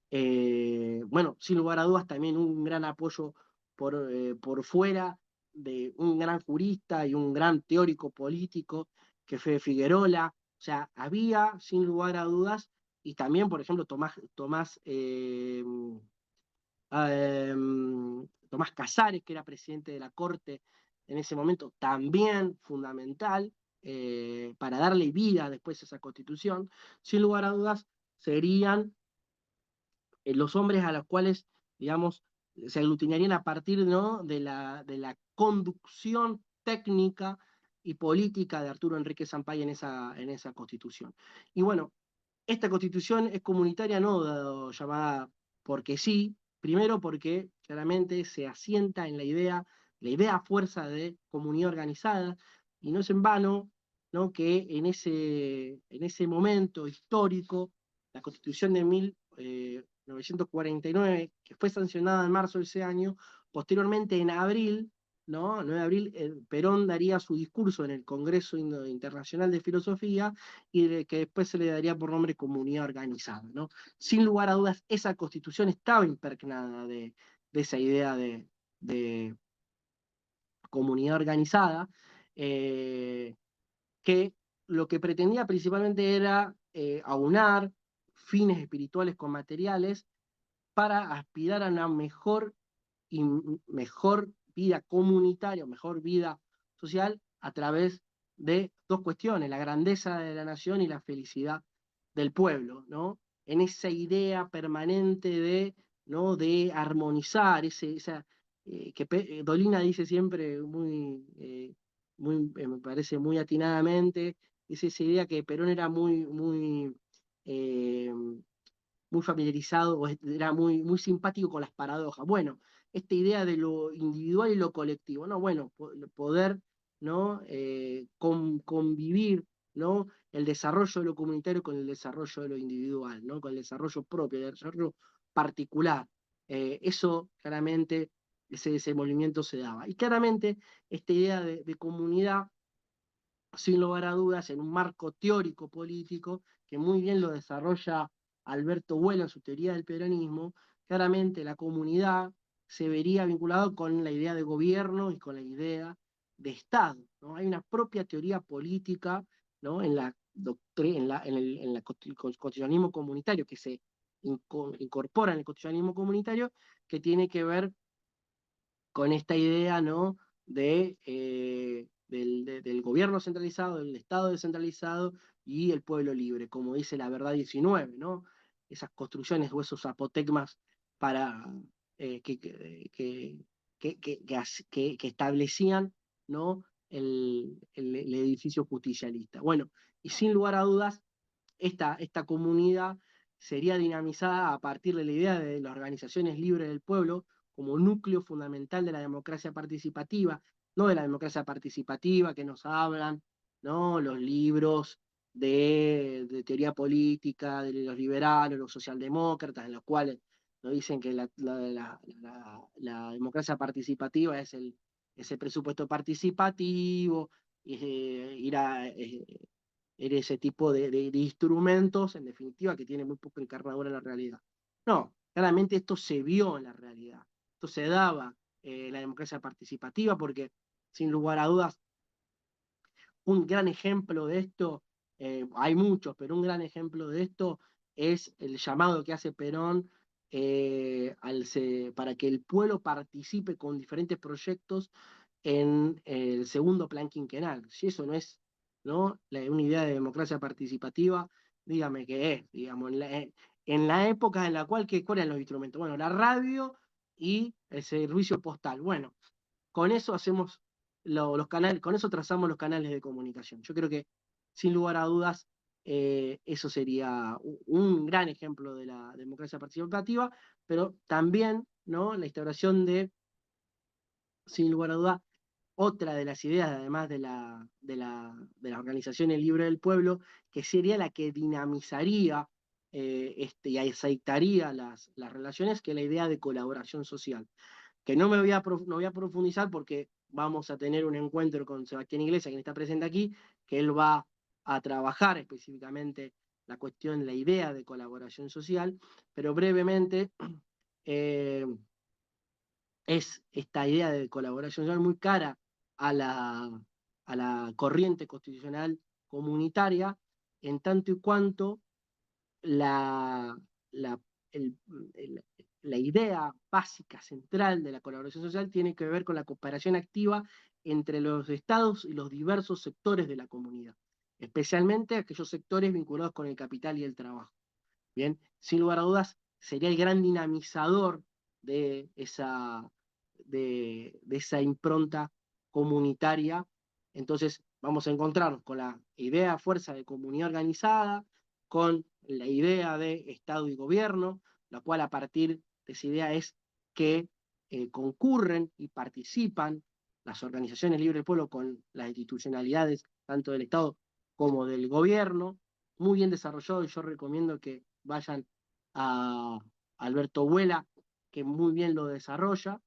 eh, bueno, sin lugar a dudas, también un gran apoyo por fuera de un gran jurista y un gran teórico político que fue Figuerola. O sea, había, sin lugar a dudas, y también, por ejemplo, Tomás Casares, que era presidente de la Corte en ese momento, también fundamental para darle vida después a esa constitución. Sin lugar a dudas, serían los hombres a los cuales, digamos, se aglutinarían a partir, ¿no?, de la conducción técnica y política de Arturo Enrique Sampay en esa constitución. Y bueno, esta constitución es comunitaria, no llamada porque sí, primero porque claramente se asienta en la idea fuerza de comunidad organizada, y no es en vano, ¿no?, que en ese momento histórico, la constitución de 1949, que fue sancionada en marzo de ese año, posteriormente en abril ¿no? 9 de abril, Perón daría su discurso en el Congreso Internacional de Filosofía y que después se le daría por nombre Comunidad Organizada, ¿no? Sin lugar a dudas, esa constitución estaba impregnada de esa idea de comunidad organizada, eh, que lo que pretendía principalmente era aunar fines espirituales con materiales para aspirar a una y mejor vida comunitaria, mejor vida social a través de dos cuestiones, la grandeza de la nación y la felicidad del pueblo, ¿no? En esa idea permanente ¿no? de armonizar, Dolina dice siempre me parece muy atinadamente, es esa idea que Perón era eh, muy familiarizado, o era muy simpático con las paradojas. Bueno, esta idea de lo individual y lo colectivo, ¿no? Bueno, poder, ¿no? Convivir, ¿no? El desarrollo de lo comunitario con el desarrollo de lo individual, ¿no? Con el desarrollo propio, el desarrollo particular. Eso claramente, ese movimiento se daba. Y claramente esta idea de comunidad, sin lugar a dudas, en un marco teórico político que muy bien lo desarrolla Alberto Bueno en su teoría del peronismo, claramente la comunidad se vería vinculado con la idea de gobierno y con la idea de Estado, ¿no? Hay una propia teoría política, ¿no? En la doctrina, en la constitucionalismo comunitario que se incorpora en el constitucionalismo comunitario, que tiene que ver con esta idea, ¿no? Del gobierno centralizado, del Estado descentralizado y el pueblo libre, como dice la verdad 19, ¿no? Esas construcciones o esos apotegmas para, eh, que, que, que, que establecían, ¿no? El edificio justicialista. Bueno, y sin lugar a dudas, esta comunidad sería dinamizada a partir de la idea de las organizaciones libres del pueblo como núcleo fundamental de la democracia participativa, no de la democracia participativa que nos hablan, ¿no? Los libros de teoría política, de los liberales, los socialdemócratas, en los cuales nos dicen que la democracia participativa es el presupuesto participativo, ese tipo de instrumentos, en definitiva, que tiene muy poca encarnadura en la realidad. No, claramente esto se vio en la realidad. Esto se daba la democracia participativa porque, sin lugar a dudas, un gran ejemplo de esto, hay muchos, pero un gran ejemplo de esto es el llamado que hace Perón para que el pueblo participe con diferentes proyectos en el segundo plan quinquenal. Si eso no es, ¿no? Una idea de democracia participativa, dígame qué es, digamos, en la época en la cual, ¿cuáles eran los instrumentos? Bueno, la radio y el servicio postal. Bueno, con eso hacemos los canales, con eso trazamos los canales de comunicación. Yo creo que, sin lugar a dudas, eso sería un gran ejemplo de la democracia participativa, pero también, ¿no? La instauración sin lugar a dudas, otra de las ideas, además de las organizaciones libres del pueblo, que sería la que dinamizaría y aceitaría las relaciones, que es la idea de colaboración social, que no voy a profundizar porque vamos a tener un encuentro con Sebastián Iglesias, quien está presente aquí, que él va a trabajar específicamente la cuestión, la idea de colaboración social, pero brevemente eh, es esta idea de colaboración social muy cara a a la corriente constitucional comunitaria, en tanto y cuanto la, la, el- el- la idea básica central de la colaboración social tiene que ver con la cooperación activa entre los estados y los diversos sectores de la comunidad, especialmente aquellos sectores vinculados con el capital y el trabajo. Bien, sin lugar a dudas, sería el gran dinamizador de de esa impronta comunitaria. Entonces, vamos a encontrarnos con la idea fuerza de comunidad organizada, con la idea de Estado y gobierno, la cual a partir de esa idea es que concurren y participan las organizaciones libres del pueblo con las institucionalidades, tanto del Estado como del gobierno, muy bien desarrollado, y yo recomiendo que vayan a Alberto Huela, que muy bien lo desarrolla,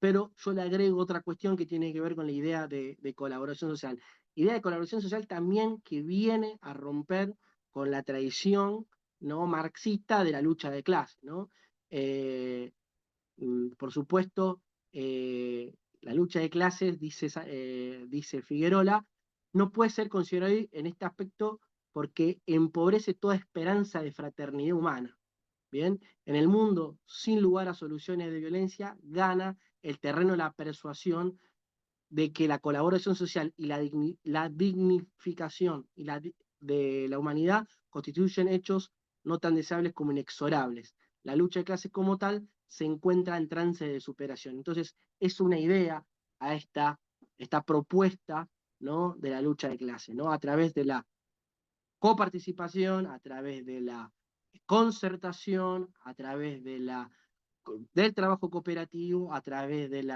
pero yo le agrego otra cuestión que tiene que ver con la idea de colaboración social. Idea de colaboración social también que viene a romper con la tradición, ¿no?, marxista de la lucha de clases, ¿no? Eh, por supuesto, la lucha de clases, dice Figueroa, no puede ser considerado en este aspecto porque empobrece toda esperanza de fraternidad humana. Bien, en el mundo, sin lugar a soluciones de violencia, gana el terreno de la persuasión de que la colaboración social y la dignificación de la humanidad constituyen hechos no tan deseables como inexorables. La lucha de clases como tal se encuentra en trance de superación. Entonces, es una idea a esta propuesta, ¿no?, de la lucha de clases, ¿no?, a través de la coparticipación, a través de la concertación, a través del trabajo cooperativo, a través del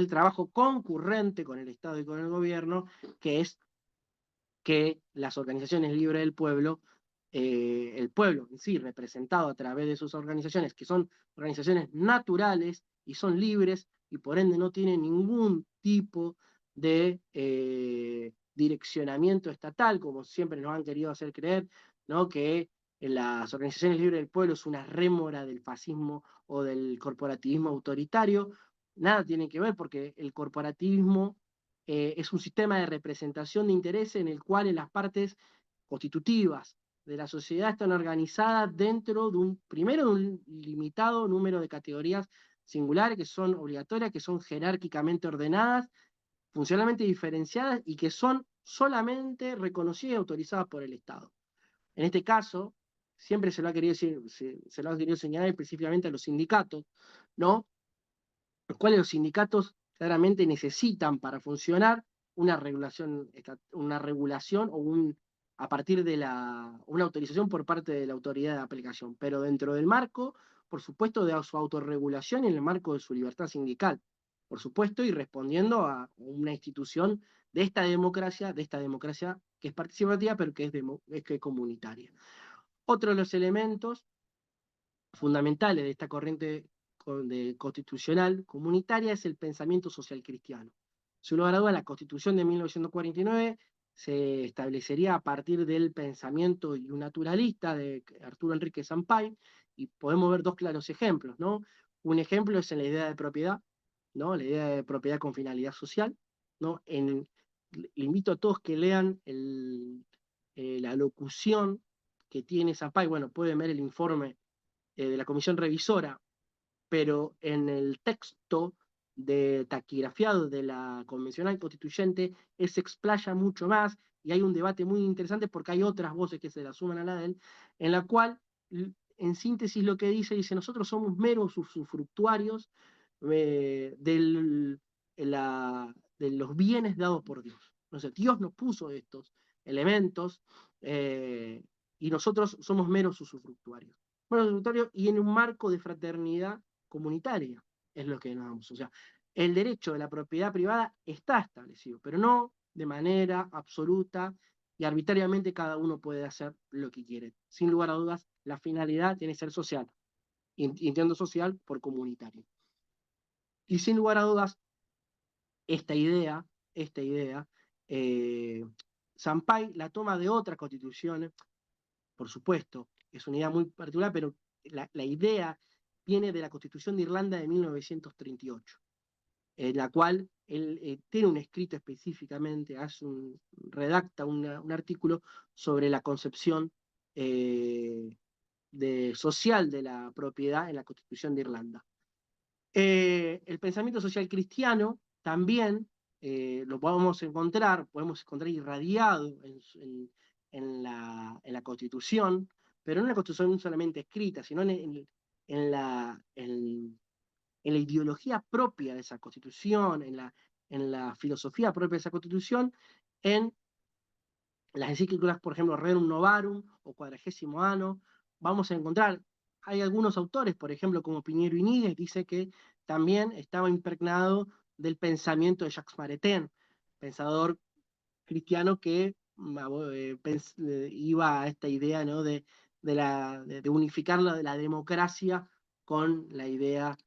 trabajo concurrente con el Estado y con el gobierno, que es que las organizaciones libres del pueblo, el pueblo en sí, representado a través de sus organizaciones, que son organizaciones naturales y son libres y por ende no tienen ningún tipo de direccionamiento estatal, como siempre nos han querido hacer creer, ¿no?, que las organizaciones libres del pueblo es una rémora del fascismo o del corporativismo autoritario. Nada tiene que ver porque el corporativismo es un sistema de representación de intereses en el cual las partes constitutivas de la sociedad están organizadas dentro primero de un limitado número de categorías singulares que son obligatorias, que son jerárquicamente ordenadas, funcionalmente diferenciadas y que son solamente reconocidas y autorizadas por el Estado. En este caso, siempre se lo ha querido decir, se lo ha querido señalar específicamente a los sindicatos, ¿no?, los cuales los sindicatos claramente necesitan para funcionar una regulación a partir de una autorización por parte de la autoridad de aplicación, pero dentro del marco, por supuesto, de su autorregulación y en el marco de su libertad sindical, por supuesto, y respondiendo a una institución de esta democracia que es participativa, pero que es comunitaria. Otro de los elementos fundamentales de esta corriente constitucional comunitaria es el pensamiento social cristiano. Sin lugar a dudas, la Constitución de 1949 se establecería a partir del pensamiento naturalista de Arturo Enrique Sampay, y podemos ver dos claros ejemplos, ¿no? Un ejemplo es en la idea de propiedad, ¿no?, la idea de propiedad con finalidad social, ¿no? Le invito a todos que lean la locución que tiene Sampay. Bueno, pueden ver el informe de la comisión revisora, pero en el texto de taquigrafiado de la convencional constituyente, él se explaya mucho más y hay un debate muy interesante porque hay otras voces que se la suman a la de él, en la cual, en síntesis, lo que dice, nosotros somos meros usufructuarios de los bienes dados por Dios. No sé, Dios nos puso estos elementos eh, y nosotros somos meros usufructuarios. Y en un marco de fraternidad comunitaria es lo que nos damos. O sea, el derecho de la propiedad privada está establecido, pero no de manera absoluta y arbitrariamente cada uno puede hacer lo que quiere. Sin lugar a dudas, la finalidad tiene que ser social. Y entiendo social por comunitario. Y sin lugar a dudas, esta idea, eh, Sampay la toma de otras constituciones, por supuesto, es una idea muy particular, pero la idea viene de la Constitución de Irlanda de 1938, en la cual él tiene un escrito específicamente, redacta un artículo sobre la concepción social de la propiedad en la Constitución de Irlanda. El pensamiento social cristiano también lo podemos encontrar irradiado en la Constitución, pero no en la Constitución solamente escrita, sino en la ideología propia de esa Constitución, en la filosofía propia de esa Constitución, en las encíclicas, por ejemplo, Rerum Novarum o Quadragésimo Anno, vamos a encontrar, hay algunos autores, por ejemplo, como Piñero Iníguez, dice que también estaba impregnado del pensamiento de Jacques Maritain, pensador cristiano que iba a esta idea, ¿no?, de unificar la democracia con la idea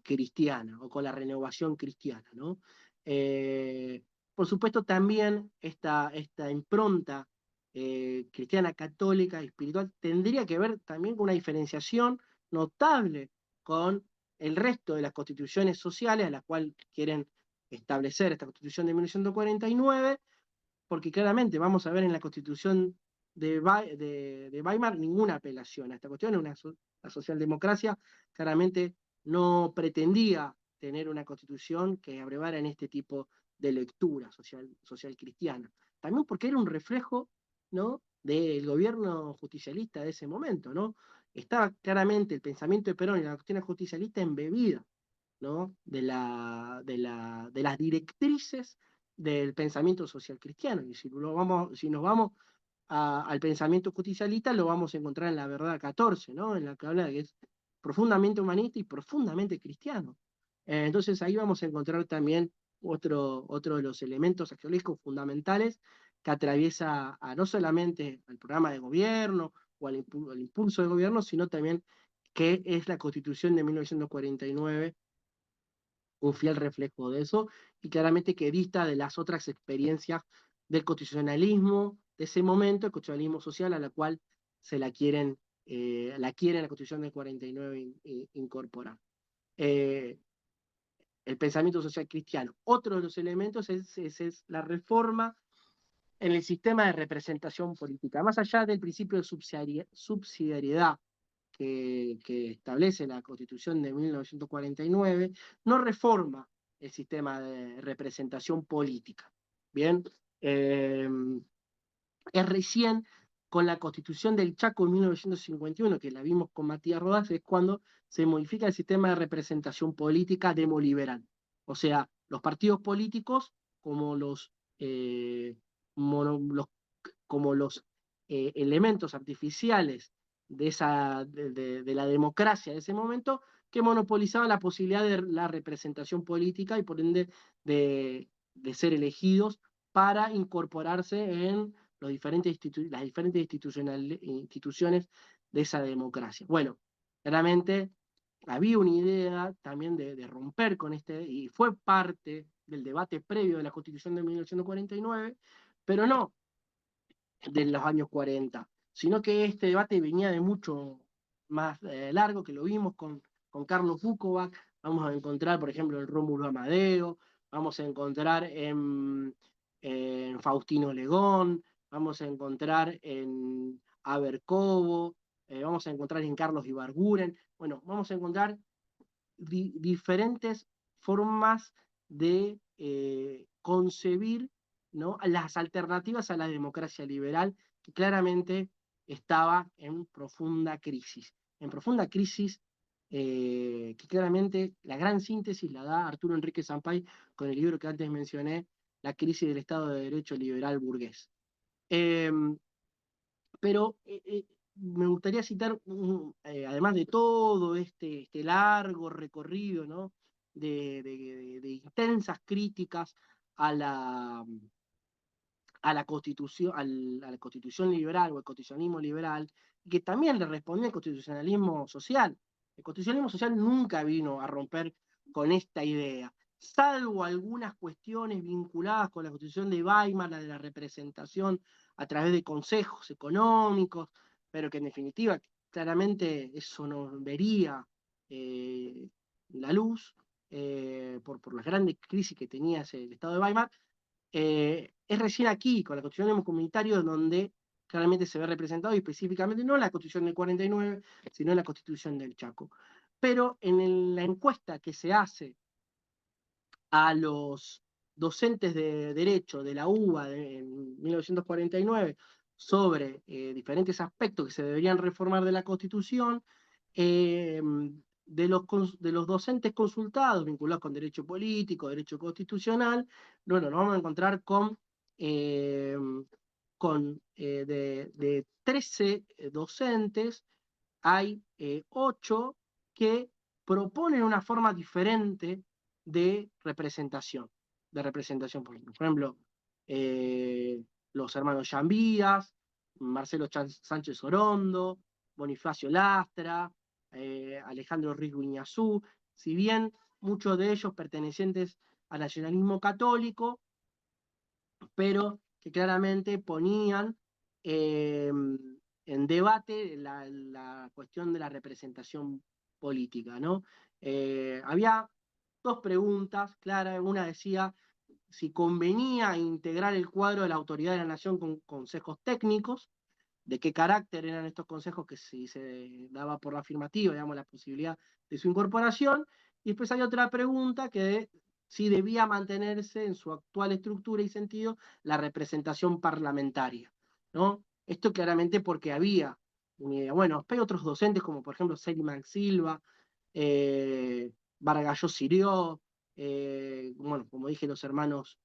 cristiana o con la renovación cristiana, ¿no? Eh, por supuesto, también esta impronta cristiana, católica y espiritual tendría que ver también con una diferenciación notable con el resto de las constituciones sociales a las cuales quieren establecer esta constitución de 1949, porque claramente vamos a ver en la constitución de Weimar ninguna apelación a esta cuestión, la socialdemocracia claramente no pretendía tener una constitución que abrevara en este tipo de lectura social cristiana. También porque era un reflejo, ¿no?, del gobierno justicialista de ese momento, ¿no? Estaba claramente el pensamiento de Perón y la doctrina justicialista embebida, ¿no?, de las directrices del pensamiento social cristiano. Y si nos vamos al pensamiento justicialista, lo vamos a encontrar en la verdad 14, ¿no?, en la que habla de que es profundamente humanista y profundamente cristiano. Entonces ahí vamos a encontrar también otro de los elementos axiológicos fundamentales que atraviesa no solamente al programa de gobierno o al impulso de gobierno, sino también que es la Constitución de 1949 un fiel reflejo de eso, y claramente que dista de las otras experiencias del constitucionalismo de ese momento, el constitucionalismo social, a la cual se la quieren la Constitución del 49 incorporar. Eh, el pensamiento social cristiano. Otro de los elementos es la reforma en el sistema de representación política. Más allá del principio de subsidiariedad que establece la Constitución de 1949, no reforma el sistema de representación política. Bien, eh, es recién con la Constitución del Chaco en 1951, que la vimos con Matías Rodás, es cuando se modifica el sistema de representación política demoliberal. O sea, los partidos políticos como eh, los como los elementos artificiales de la democracia de ese momento que monopolizaban la posibilidad de la representación política y por ende de ser elegidos para incorporarse en las diferentes instituciones de esa democracia. Bueno, realmente había una idea también de romper con y fue parte del debate previo de la Constitución de 1949, pero no de los años 40, sino que este debate venía de mucho más largo, que lo vimos con Carlos Bukovac. Vamos a encontrar, por ejemplo, en Rómulo Amadeo, vamos a encontrar en Faustino Legón, vamos a encontrar en Abercovo, vamos a encontrar en Carlos Ibarguren. Bueno, vamos a encontrar diferentes formas de concebir, ¿no?, las alternativas a la democracia liberal, que claramente estaba en profunda crisis. En profunda crisis, que claramente la gran síntesis la da Arturo Enrique Sampay con el libro que antes mencioné, La crisis del Estado de Derecho liberal burgués. Eh, pero me gustaría citar, además de todo este largo recorrido, ¿no?, de intensas críticas a a la constitución liberal o al constitucionalismo liberal, que también le respondía el constitucionalismo social. El constitucionalismo social nunca vino a romper con esta idea, salvo algunas cuestiones vinculadas con la constitución de Weimar, la de la representación a través de consejos económicos, pero que en definitiva claramente eso no vería eh, la luz por las grandes crisis que tenía el Estado de Weimar. Es recién aquí, con la Constitución comunitario, donde claramente se ve representado, y específicamente no en la Constitución del 49, sino en la Constitución del Chaco. Pero en la encuesta que se hace a los docentes de Derecho de la UBA en 1949 sobre diferentes aspectos que se deberían reformar de la Constitución, eh, de los docentes consultados vinculados con derecho político, derecho constitucional, bueno, nos vamos a encontrar eh, de 13 docentes, hay 8 que proponen una forma diferente de representación política. Por ejemplo, los hermanos Llambías, Marcelo Sánchez Orondo, Bonifacio Lastra, Alejandro Riz Guiñazú, si bien muchos de ellos pertenecientes al nacionalismo católico, pero que claramente ponían en debate la cuestión de la representación política, ¿no? Había dos preguntas claras. Una decía si convenía integrar el cuadro de la autoridad de la nación con consejos técnicos, de qué carácter eran estos consejos, que si se daba por la afirmativa, digamos, la posibilidad de su incorporación. Y después hay otra pregunta que si debía mantenerse en su actual estructura y sentido la representación parlamentaria, ¿no? Esto claramente porque había una idea. Bueno, hay otros docentes como por ejemplo Seliman Silva, Vargallo Sirió, bueno, como dije, los hermanos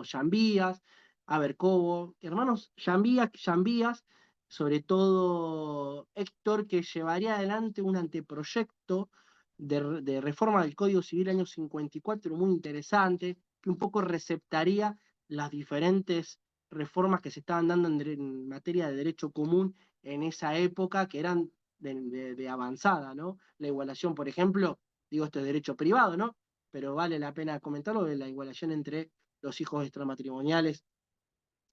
Llambías, Abercobo, hermanos Llambías, sobre todo Héctor, que llevaría adelante un anteproyecto de reforma del Código Civil año 54, muy interesante, que un poco receptaría las diferentes reformas que se estaban dando en materia de derecho común en esa época, que eran de avanzada, ¿no? La igualación, por ejemplo, digo, esto es derecho privado, ¿no? Pero vale la pena comentarlo, de la igualación entre los hijos extramatrimoniales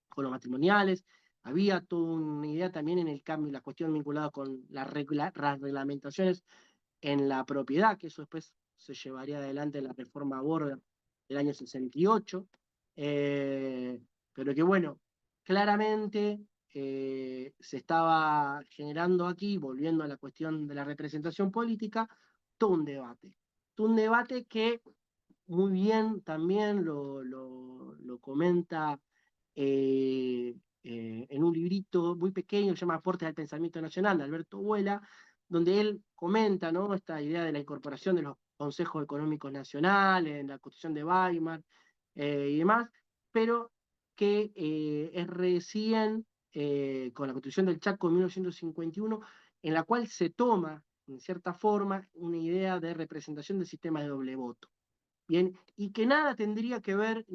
con los matrimoniales. Había toda una idea también en el cambio, la cuestión vinculada con las reglamentaciones en la propiedad, que eso después se llevaría adelante en la reforma Border del año 68, pero que bueno, claramente se estaba generando aquí, volviendo a la cuestión de la representación política, todo un debate. Todo un debate que muy bien también lo comenta en un librito muy pequeño que se llama Aportes al Pensamiento Nacional, de Alberto Huela, donde él comenta, ¿no?, esta idea de la incorporación de los consejos económicos nacionales, en la Constitución de Weimar y demás, pero que es recién con la Constitución del Chaco de 1951, en la cual se toma, en cierta forma, una idea de representación del sistema de doble voto. Bien, y que nada tendría que ver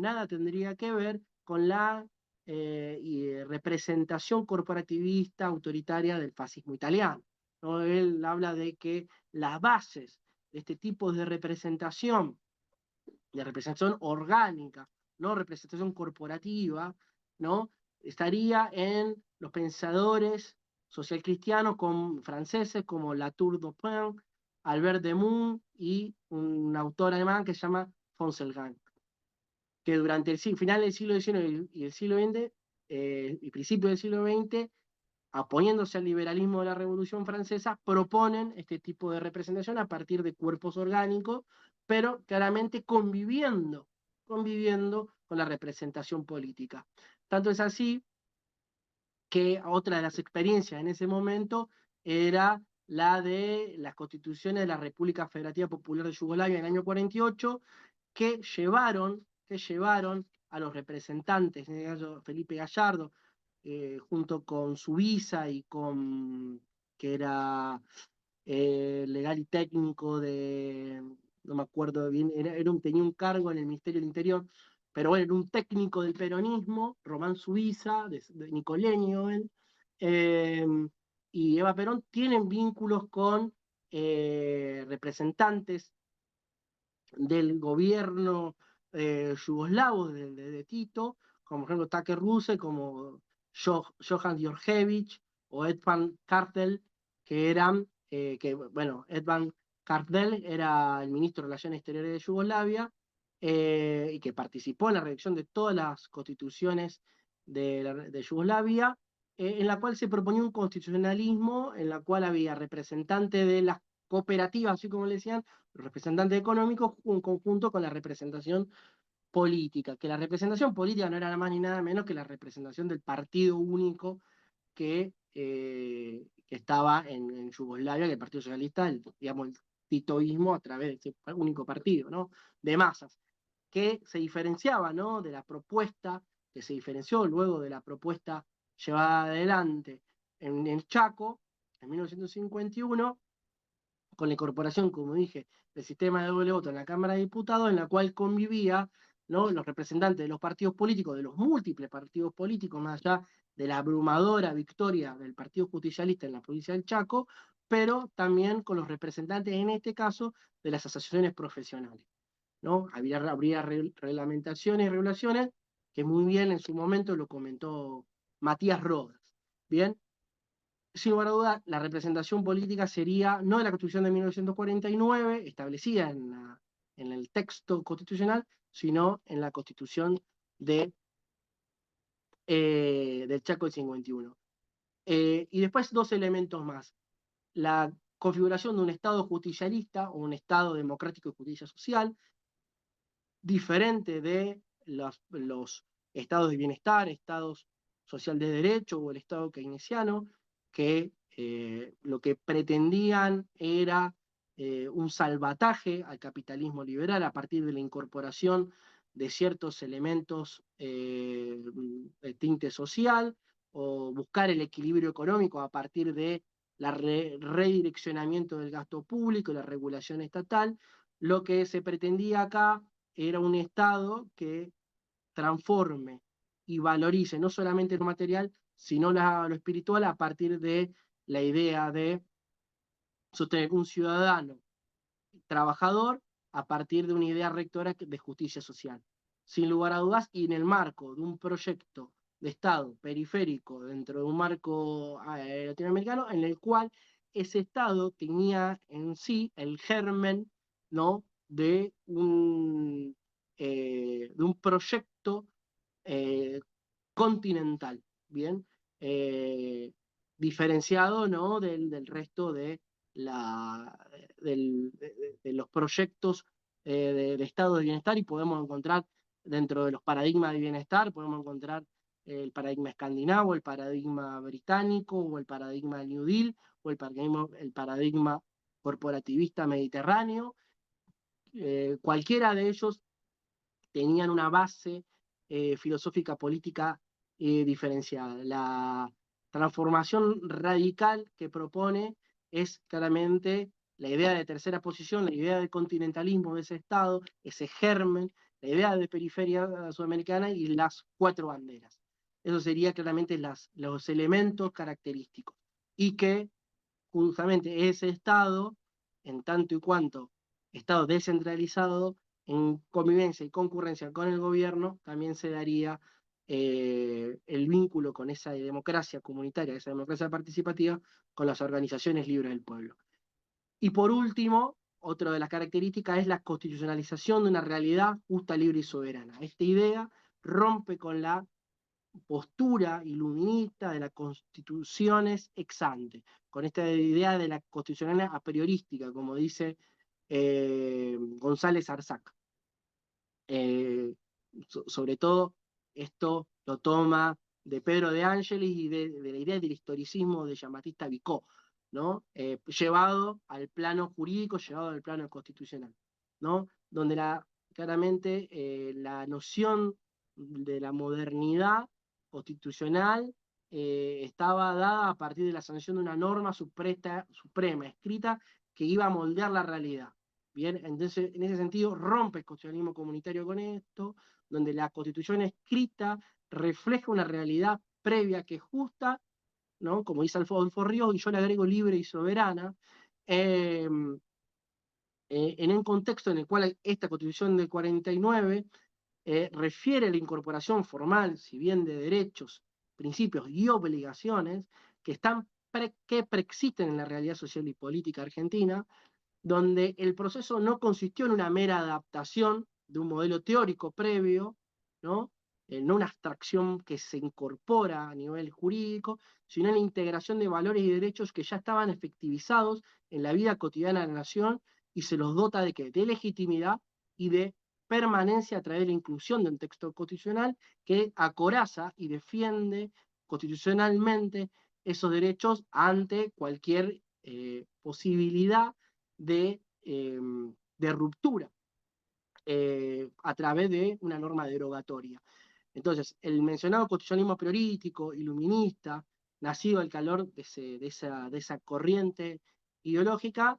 con la representación corporativista autoritaria del fascismo italiano, ¿no? Él habla de que las bases de este tipo de representación orgánica, no representación corporativa, ¿no?, estaría en los pensadores socialcristianos franceses como Latour Dupin, Albert Demun y un autor alemán que se llama von Selgang, que durante el final del siglo XIX y el siglo XX y principio del siglo XX, oponiéndose al liberalismo de la Revolución Francesa, proponen este tipo de representación a partir de cuerpos orgánicos, pero claramente conviviendo con la representación política. Tanto es así que otra de las experiencias en ese momento era la de las constituciones de la República Federativa Popular de Yugoslavia en el año 48, que llevaron a los representantes, en este caso Felipe Gallardo, junto con Suiza y con, que era legal y técnico no me acuerdo bien, tenía un cargo en el Ministerio del Interior, pero bueno, era un técnico del peronismo, Román Suiza, de Nicoleño, él, eh, y Eva Perón, tienen vínculos con representantes del gobierno yugoslavo de Tito, como por ejemplo Take Russell, como Johan Djordjevic o Edvan Kartel, que eran, bueno, Edvan Kartel era el ministro de Relaciones Exteriores de Yugoslavia, y que participó en la redacción de todas las constituciones de Yugoslavia, en la cual se proponía un constitucionalismo en la cual había representantes de las cooperativas, así como le decían, los representantes económicos, en conjunto con la representación política, que la representación política no era nada más ni nada menos que la representación del partido único que estaba en Yugoslavia, que el Partido Socialista, digamos, el titoísmo a través de ese único partido, ¿no?, de masas, que se diferenciaba, ¿no?, de la propuesta, que se diferenció luego de la propuesta llevada adelante en el Chaco, en 1951, con la incorporación, como dije, del sistema de doble voto en la Cámara de Diputados, en la cual convivía ¿no? Los representantes de los partidos políticos, de los múltiples partidos políticos, más allá de la abrumadora victoria del Partido Justicialista en la provincia del Chaco, pero también con los representantes, en este caso, de las asociaciones profesionales, ¿no? Habría reglamentaciones y regulaciones, que muy bien en su momento lo comentó Matías Rodas. Bien, sin lugar a dudas, la representación política sería no de la Constitución de 1949, establecida en el texto constitucional, sino en la Constitución de, del Chaco del 51. Y después dos elementos más. La configuración de un Estado justicialista o un Estado democrático de justicia social, diferente de los estados de bienestar, estados social de derecho o el estado keynesiano, que lo que pretendían era un salvataje al capitalismo liberal a partir de la incorporación de ciertos elementos de tinte social o buscar el equilibrio económico a partir de la redireccionamiento del gasto público y la regulación estatal. Lo que se pretendía acá era un Estado que transforme y valorice no solamente lo material, sino lo espiritual a partir de la idea de sostener un ciudadano trabajador a partir de una idea rectora de justicia social. Sin lugar a dudas, y en el marco de un proyecto de Estado periférico dentro de un marco latinoamericano, en el cual ese Estado tenía en sí el germen, ¿no? De un proyecto eh, continental, ¿bien? Eh, Diferenciado, ¿no? Del resto la, de los proyectos de estado de bienestar, y podemos encontrar dentro de los paradigmas de bienestar, podemos encontrar el paradigma escandinavo, el paradigma británico, o el paradigma New Deal, o el paradigma corporativista mediterráneo. Cualquiera de ellos tenían una base filosófica política diferenciada. La transformación radical que propone es claramente la idea de tercera posición, la idea de continentalismo de ese Estado, ese germen, la idea de periferia sudamericana y las cuatro banderas. Eso sería claramente los elementos característicos. Y que justamente ese Estado, en tanto y cuanto Estado descentralizado, en convivencia y concurrencia con el gobierno, también se daría el vínculo con esa democracia comunitaria, esa democracia participativa, con las organizaciones libres del pueblo. Y por último, otra de las características es la constitucionalización de una realidad justa, libre y soberana. Esta idea rompe con la postura iluminista de las constituciones ex ante, con esta idea de la constitucionalidad a priorística, como dice González Arzac. Sobre todo, esto lo toma de Pedro de Ángelis y de la idea del historicismo de Jean-Baptiste Vicot, ¿no? Llevado al plano jurídico, llevado al plano constitucional, ¿no? Donde claramente la noción de la modernidad constitucional estaba dada a partir de la sanción de una norma suprema, escrita, que iba a moldear la realidad. Bien, entonces en ese sentido rompe el constitucionalismo comunitario con esto, donde la constitución escrita refleja una realidad previa que es justa, ¿no? Como dice Adolfo Ríos, y yo le agrego libre y soberana, eh, en un contexto en el cual esta constitución del 49 refiere a la incorporación formal, si bien de derechos, principios y obligaciones que preexisten en la realidad social y política argentina, donde el proceso no consistió en una mera adaptación de un modelo teórico previo, ¿no? No una abstracción que se incorpora a nivel jurídico, sino en la integración de valores y derechos que ya estaban efectivizados en la vida cotidiana de la nación, y se los dota de, ¿qué? De legitimidad y de permanencia a través de la inclusión de un texto constitucional que acoraza y defiende constitucionalmente esos derechos ante cualquier posibilidad de ruptura a través de una norma derogatoria. Entonces, el mencionado constitucionalismo priorístico, iluminista, nacido al calor de esa corriente ideológica,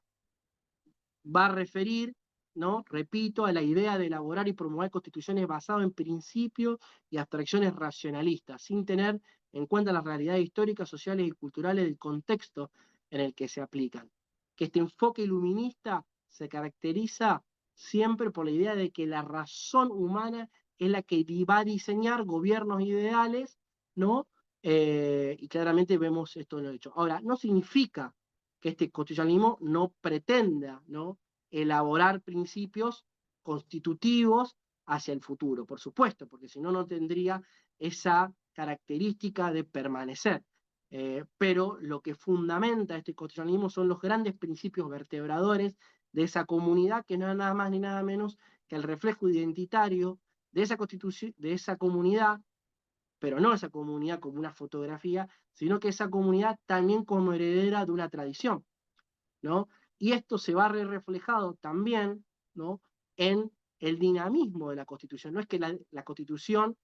va a referir ¿no? Repito, a la idea de elaborar y promover constituciones basadas en principios y abstracciones racionalistas, sin tener en cuenta las realidades históricas, sociales y culturales del contexto en el que se aplican. Que este enfoque iluminista se caracteriza siempre por la idea de que la razón humana es la que va a diseñar gobiernos ideales, ¿no? Y claramente vemos esto en lo hecho. Ahora, no significa que este constitucionalismo no pretenda, ¿no?, elaborar principios constitutivos hacia el futuro, por supuesto, porque si no, no tendría esa característica de permanecer. Pero lo que fundamenta este constitucionalismo son los grandes principios vertebradores de esa comunidad, que no es nada más ni nada menos que el reflejo identitario de esa constitución, de esa comunidad, pero no esa comunidad como una fotografía, sino que esa comunidad también como heredera de una tradición, ¿no? Y esto se va a ver reflejado también, ¿no?, en el dinamismo de la Constitución. No es que la Constitución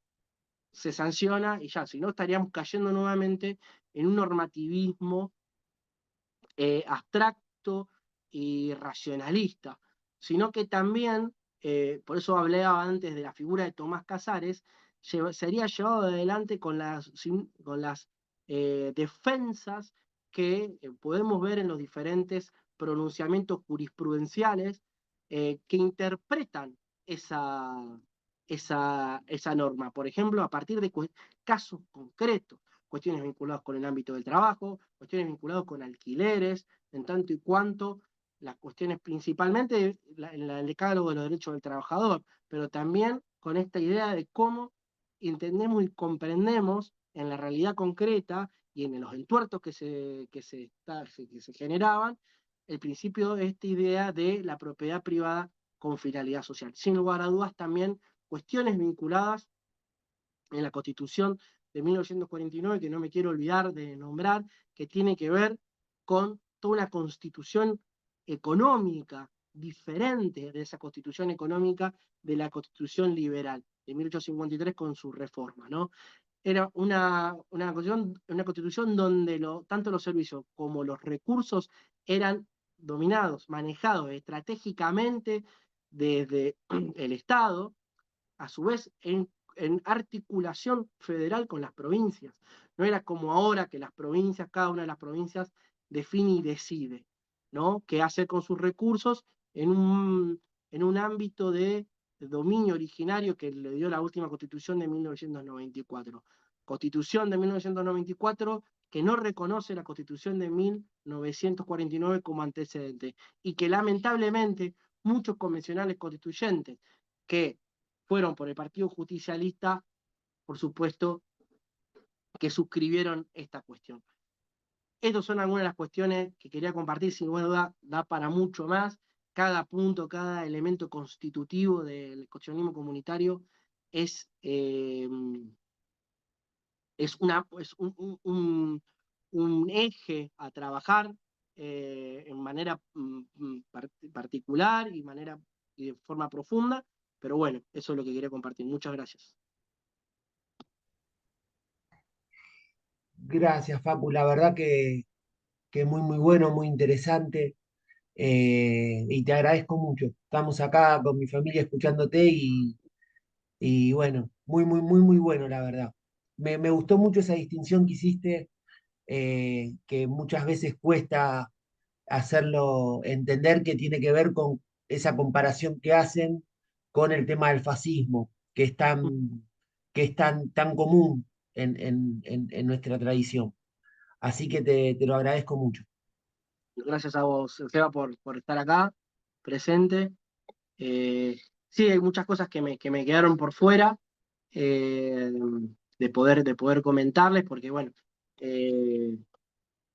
se sanciona y ya, si no estaríamos cayendo nuevamente en un normativismo abstracto y racionalista, sino que también, por eso hablaba antes de la figura de Tomás Casares, sería llevado adelante con las defensas que podemos ver en los diferentes pronunciamientos jurisprudenciales que interpretan esa, esa norma. Por ejemplo, a partir de casos concretos, cuestiones vinculadas con el ámbito del trabajo, cuestiones vinculadas con alquileres, en tanto y cuanto las cuestiones principalmente en el decálogo de los derechos del trabajador, pero también con esta idea de cómo entendemos y comprendemos en la realidad concreta y en los entuertos que se generaban, el principio de esta idea de la propiedad privada con finalidad social. Sin lugar a dudas, también cuestiones vinculadas en la Constitución de 1949, que no me quiero olvidar de nombrar, que tiene que ver con toda una constitución económica diferente de esa constitución económica de la Constitución liberal de 1853 con su reforma, ¿no? Era una constitución donde tanto los servicios como los recursos eran dominados, manejados estratégicamente desde el Estado, a su vez en articulación federal con las provincias. No era como ahora que las provincias, cada una de las provincias define y decide, ¿no?, qué hacer con sus recursos en un ámbito de dominio originario que le dio la última constitución de 1994. Constitución de 1994 que no reconoce la constitución de 1949 como antecedente y que lamentablemente muchos convencionales constituyentes que fueron por el Partido Justicialista, por supuesto, que suscribieron esta cuestión. Estas son algunas de las cuestiones que quería compartir, sin duda da para mucho más. Cada punto, cada elemento constitutivo del constitucionalismo comunitario es, es un eje a trabajar en manera particular y de forma profunda, pero bueno, eso es lo que quería compartir. Muchas gracias. Gracias, Facu. La verdad que muy, muy bueno, muy interesante. Y te agradezco mucho. Estamos acá con mi familia escuchándote y bueno, muy, muy, muy, muy bueno, la verdad. Me gustó mucho esa distinción que hiciste, que muchas veces cuesta hacerlo entender, que tiene que ver con esa comparación que hacen con el tema del fascismo, que es tan común en nuestra tradición. Así que te lo agradezco mucho. Gracias a vos, Seba, por estar acá, presente. Eh, sí, hay muchas cosas que me quedaron por fuera eh, de poder comentarles, porque bueno, eh,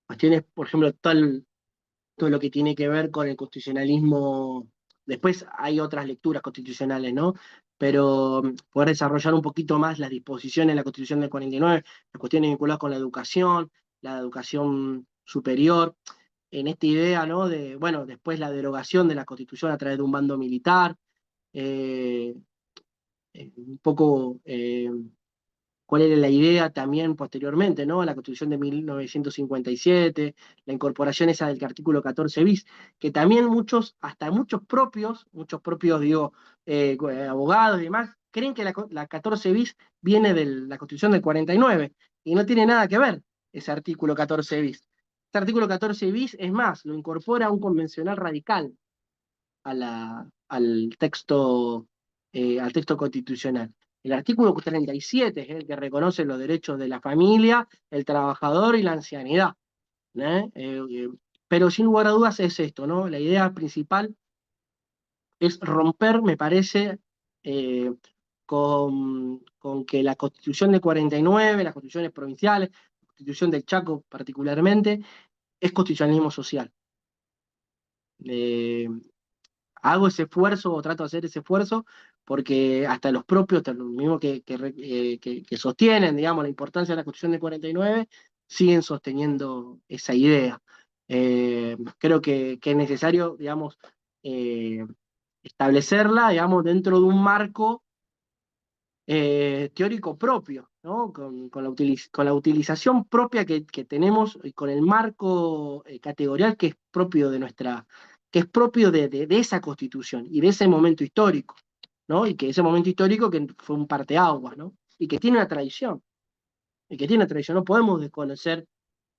cuestiones, por ejemplo, todo lo que tiene que ver con el constitucionalismo, después hay otras lecturas constitucionales, ¿no? Pero poder desarrollar un poquito más las disposiciones de la Constitución del 49, las cuestiones vinculadas con la educación superior, en esta idea, ¿no?, de, bueno, después la derogación de la Constitución a través de un bando militar, un poco cuál era la idea también posteriormente, ¿no? La Constitución de 1957, la incorporación esa del artículo 14 bis, que también hasta muchos propios, digo, abogados y demás, creen que la 14 bis viene de la Constitución del 49, y no tiene nada que ver ese artículo 14 bis. Este artículo 14 bis, es más, lo incorpora un convencional radical al texto constitucional. El artículo 37 es el que reconoce los derechos de la familia, el trabajador y la ancianidad. ¿Eh? Pero sin lugar a dudas es esto, ¿no? La idea principal es romper, me parece, eh, con que la Constitución de 49, las constituciones provinciales, la Constitución del Chaco particularmente, es constitucionalismo social. Eh, Hago ese esfuerzo o trato de hacer ese esfuerzo porque hasta los propios, hasta los mismos que sostienen, digamos, la importancia de la Constitución de 49, siguen sosteniendo esa idea. Creo que es necesario, digamos, eh, establecerla, digamos, dentro de un marco teórico propio, ¿no? Con la utilización propia que tenemos y con el marco categorial que es propio que es propio de esa constitución y de ese momento histórico, ¿no? Y que ese momento histórico que fue un parteaguas, ¿no? Y que tiene una tradición, y que tiene una tradición, no podemos desconocer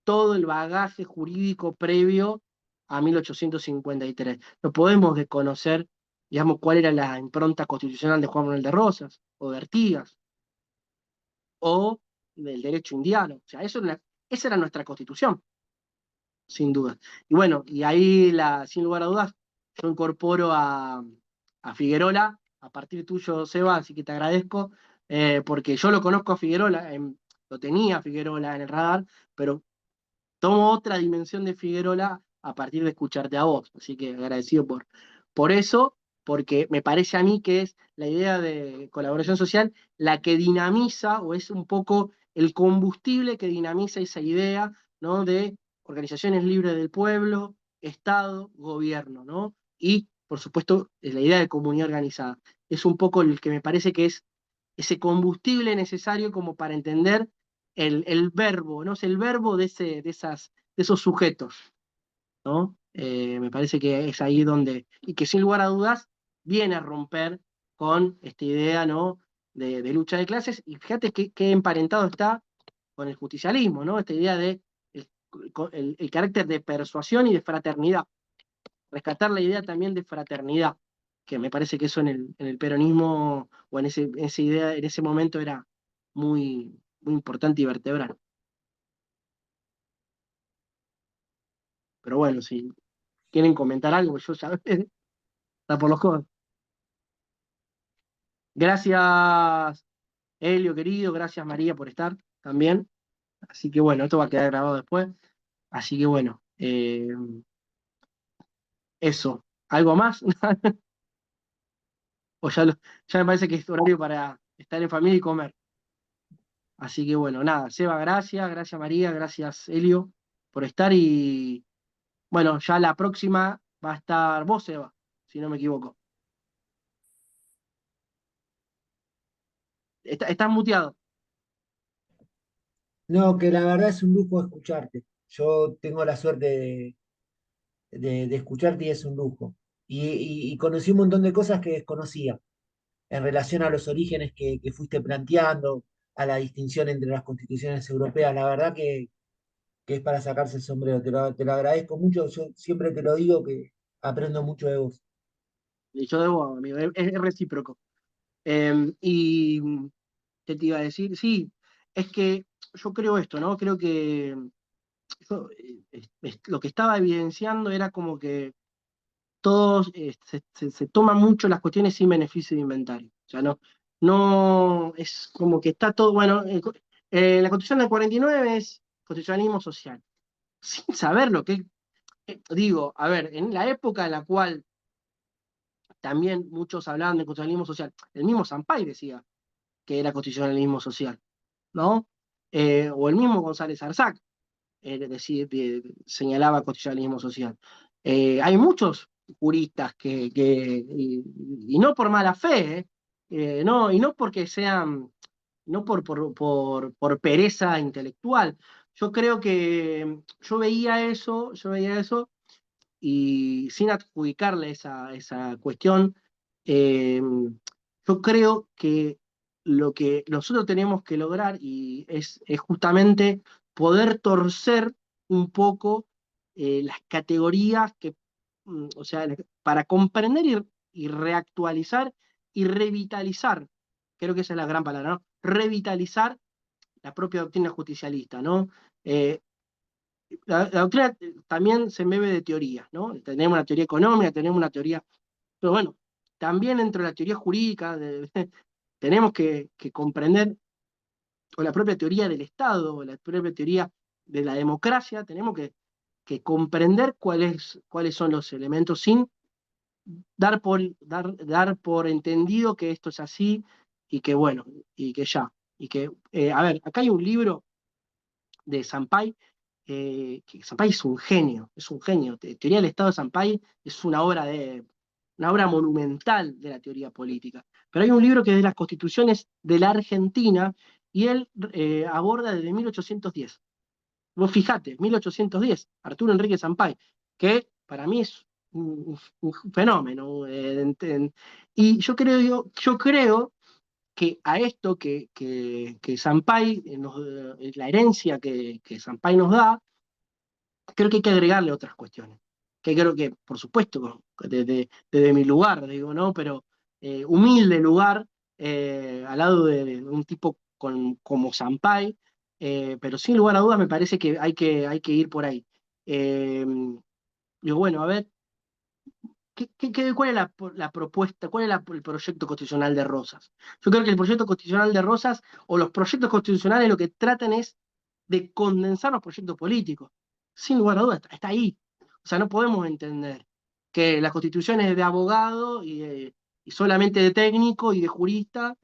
todo el bagaje jurídico previo a 1853. No podemos desconocer, digamos, cuál era la impronta constitucional de Juan Manuel de Rosas o de Artigas o del derecho indiano. O sea, esa era nuestra constitución, sin duda. Y bueno, y ahí, sin lugar a dudas, yo incorporo a Figuerola, a partir tuyo, Seba, así que te agradezco, porque yo lo conozco a Figuerola, lo tenía a Figuerola en el radar, pero tomo otra dimensión de Figuerola a partir de escucharte a vos. Así que agradecido por eso, porque me parece a mí que es la idea de colaboración social la que dinamiza o es un poco el combustible que dinamiza esa idea, ¿no? De organizaciones libres del pueblo, Estado, gobierno, ¿no? Y, por supuesto, la idea de comunidad organizada. Es un poco el que me parece que es ese combustible necesario como para entender el verbo, ¿no? Es el verbo de esos sujetos, ¿no? Me parece que es ahí donde, y que sin lugar a dudas viene a romper con esta idea, ¿no? De lucha de clases, y fíjate que emparentado está con el justicialismo, ¿no? Esta idea de el carácter de persuasión y de fraternidad, rescatar la idea también de fraternidad, que me parece que eso en el peronismo o en esa idea, en ese momento era muy importante y vertebral. Pero bueno, si quieren comentar algo, yo ya está por los codos. Gracias, Helio, querido, gracias María por estar también. Así que bueno, esto va a quedar grabado después. Así que bueno, eso. ¿Algo más? O ya me parece que es horario para estar en familia y comer. Así que bueno, nada, Seba, gracias María, gracias Helio por estar y bueno, ya la próxima va a estar vos, Seba, si no me equivoco. Estás muteado. No, que la verdad es un lujo escucharte. Yo tengo la suerte de escucharte y es un lujo. Y conocí un montón de cosas que desconocía en relación a los orígenes que fuiste planteando, a la distinción entre las constituciones europeas. La verdad que es para sacarse el sombrero. Te lo agradezco mucho. Yo siempre te lo digo que aprendo mucho de vos. Y yo debo, amigo, es recíproco. Y ¿qué te iba a decir? Sí, es que yo creo esto, ¿no? Creo que lo que estaba evidenciando era como que todos se toman mucho las cuestiones sin beneficio de inventario. O sea, no es como que está todo, bueno, la Constitución del 49 es constitucionalismo social, sin saber lo que, digo, a ver, en la época en la cual también muchos hablaban de constitucionalismo social, el mismo Sampay decía que era constitucionalismo social, ¿no? O el mismo González Arzac señalaba constitucionalismo social. Hay muchos juristas y no por mala fe, no, y no porque sean no por pereza intelectual. Yo creo que yo veía eso y sin adjudicarle esa cuestión, eh, yo creo que lo que nosotros tenemos que lograr es justamente poder torcer un poco las categorías o sea, para comprender y reactualizar y revitalizar, creo que esa es la gran palabra, ¿no? Revitalizar la propia doctrina justicialista, ¿no? Eh, la doctrina también se bebe de teorías, ¿no? Tenemos una teoría económica, tenemos una teoría, pero bueno, también dentro de la teoría jurídica tenemos que comprender, o la propia teoría del Estado, o la propia teoría de la democracia, tenemos que comprender cuáles son los elementos sin dar por entendido que esto es así y que bueno, y que ya. Y que, a ver, acá hay un libro de Sampay, que Sampay es un genio. Teoría del Estado de Sampay es una obra monumental de la teoría política. Pero hay un libro que es de las constituciones de la Argentina y él aborda desde 1810. Vos fijate, 1810, Arturo Enrique Sampay, que para mí es un fenómeno. Y yo creo que a esto que Sampay, la herencia que Sampay nos da, creo que hay que agregarle otras cuestiones. Que creo que, por supuesto, desde mi lugar, digo, ¿no? Pero humilde lugar, al lado de un tipo como Sampay, pero sin lugar a dudas me parece que hay que ir por ahí. Eh, digo, bueno, a ver, ¿cuál es la propuesta, cuál es el proyecto constitucional de Rosas? Yo creo que el proyecto constitucional de Rosas o los proyectos constitucionales lo que tratan es de condensar los proyectos políticos. Sin lugar a dudas, está ahí. O sea, no podemos entender que la constitución es de abogado y solamente de técnico y de jurista.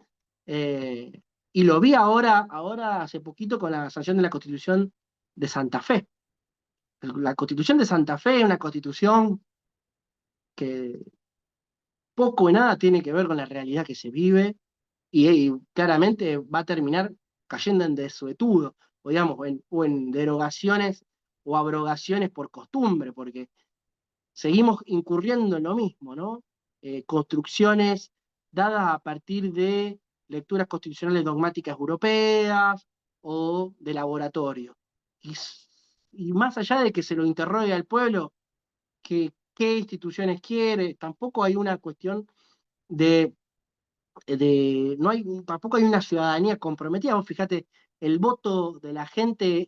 eh, y lo vi ahora hace poquito con la sanción de la constitución de Santa Fe. La constitución de Santa Fe es una constitución que poco y nada tiene que ver con la realidad que se vive y claramente va a terminar cayendo en desuetudo, o en derogaciones o abrogaciones por costumbre, porque seguimos incurriendo en lo mismo, ¿no? Construcciones dadas a partir de lecturas constitucionales dogmáticas europeas o de laboratorio. Y, y más allá de que se lo interrogue al pueblo, qué instituciones quiere, tampoco hay una cuestión de no hay, tampoco hay una ciudadanía comprometida. Vos fíjate, el voto de la gente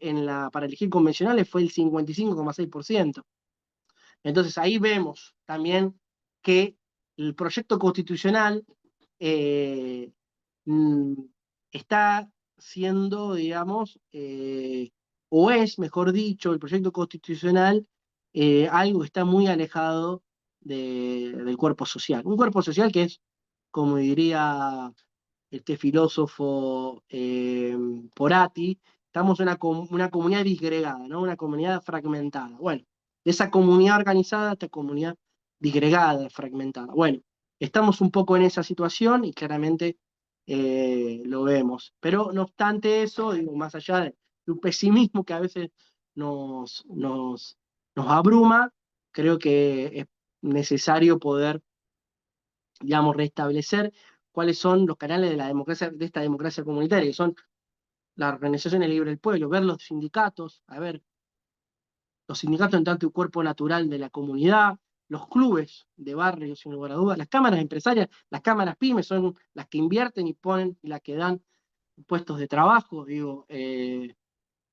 para elegir convencionales fue el 55,6%. Entonces ahí vemos también que el proyecto constitucional eh, mm, está siendo, digamos, o es, mejor dicho, el proyecto constitucional algo que está muy alejado del cuerpo social. Un cuerpo social que es, como diría este filósofo Porati, estamos en una comunidad disgregada, ¿no? Una comunidad fragmentada. Bueno, de esa comunidad organizada a esta comunidad disgregada, fragmentada. Bueno, estamos un poco en esa situación y claramente lo vemos. Pero no obstante eso, digo, más allá de un pesimismo que a veces nos abruma, creo que es necesario poder, digamos, restablecer cuáles son los canales de la democracia, de esta democracia comunitaria, que son las organizaciones libres del pueblo, ver los sindicatos, a ver, los sindicatos en tanto cuerpo natural de la comunidad, los clubes de barrio, sin lugar a dudas, las cámaras empresarias, las cámaras pymes son las que invierten y ponen y las que dan puestos de trabajo, digo,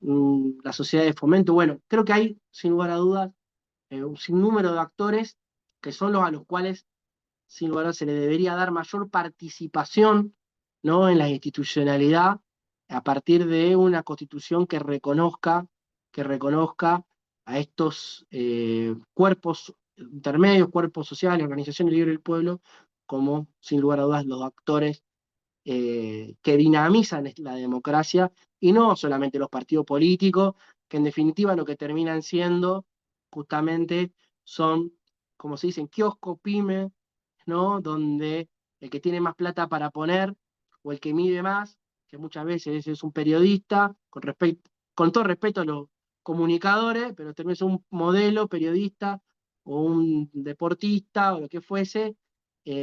la sociedad de fomento. Bueno, creo que hay, sin lugar a dudas, un sinnúmero de actores que son los a los cuales sin lugar a dudas, se le debería dar mayor participación, ¿no? En la institucionalidad a partir de una constitución que reconozca a estos cuerpos intermedios, cuerpos sociales, organizaciones libres del pueblo, como sin lugar a dudas los actores que dinamizan la democracia y no solamente los partidos políticos, que en definitiva lo que terminan siendo justamente son, como se dice, kiosco, pyme, ¿no? Donde el que tiene más plata para poner o el que mide más que muchas veces es un periodista, con todo respeto a los comunicadores, pero también es un modelo periodista o un deportista o lo que fuese,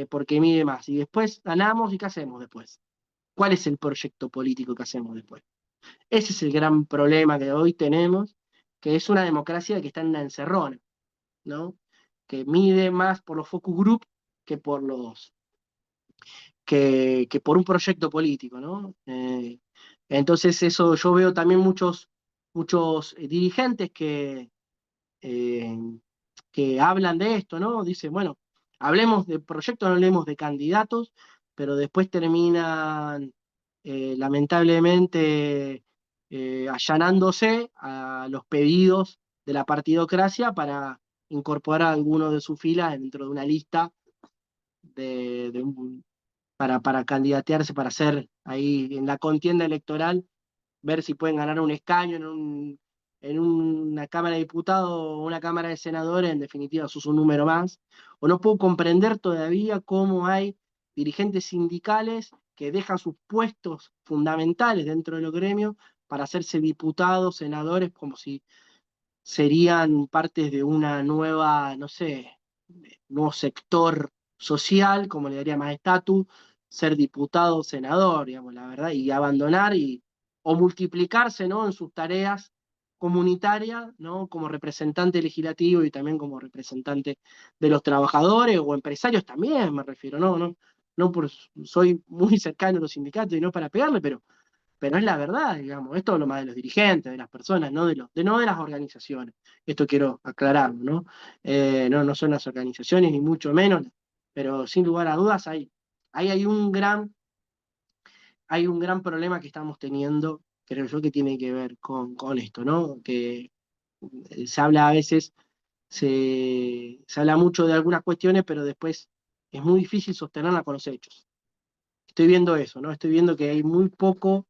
porque mide más. Y después ganamos, ¿y qué hacemos después? ¿Cuál es el proyecto político que hacemos después? Ese es el gran problema que hoy tenemos, que es una democracia que está en una encerrona, ¿no? Que mide más por los focus group que por que por un proyecto político, ¿no? Entonces eso yo veo también muchos dirigentes eh, que hablan de esto, ¿no? Dicen, bueno, hablemos de proyectos, no hablemos de candidatos, pero después terminan lamentablemente allanándose a los pedidos de la partidocracia para incorporar a alguno de sus filas dentro de una lista para candidatearse, para hacer ahí en la contienda electoral, ver si pueden ganar un escaño en una Cámara de Diputados o una Cámara de Senadores, en definitiva, sos un número más. O no puedo comprender todavía cómo hay dirigentes sindicales que dejan sus puestos fundamentales dentro de los gremios para hacerse diputados, senadores, como si serían partes de una nueva, no sé, nuevo sector social, como le daría más estatus, ser diputado o senador, digamos, la verdad, y abandonar o multiplicarse, ¿no? En sus tareas comunitarias, ¿no? Como representante legislativo y también como representante de los trabajadores o empresarios también, me refiero, no por, soy muy cercano a los sindicatos y no para pegarle, pero es la verdad, digamos, esto es lo más de los dirigentes, de las personas, no de las organizaciones. Esto quiero aclararlo, ¿no? No son las organizaciones, ni mucho menos, pero sin lugar a dudas hay un gran problema que estamos teniendo, creo yo, que tiene que ver con esto, ¿no? Que se habla a veces, se habla mucho de algunas cuestiones, pero después es muy difícil sostenerla con los hechos. Estoy viendo eso, ¿no? Estoy viendo que hay muy poco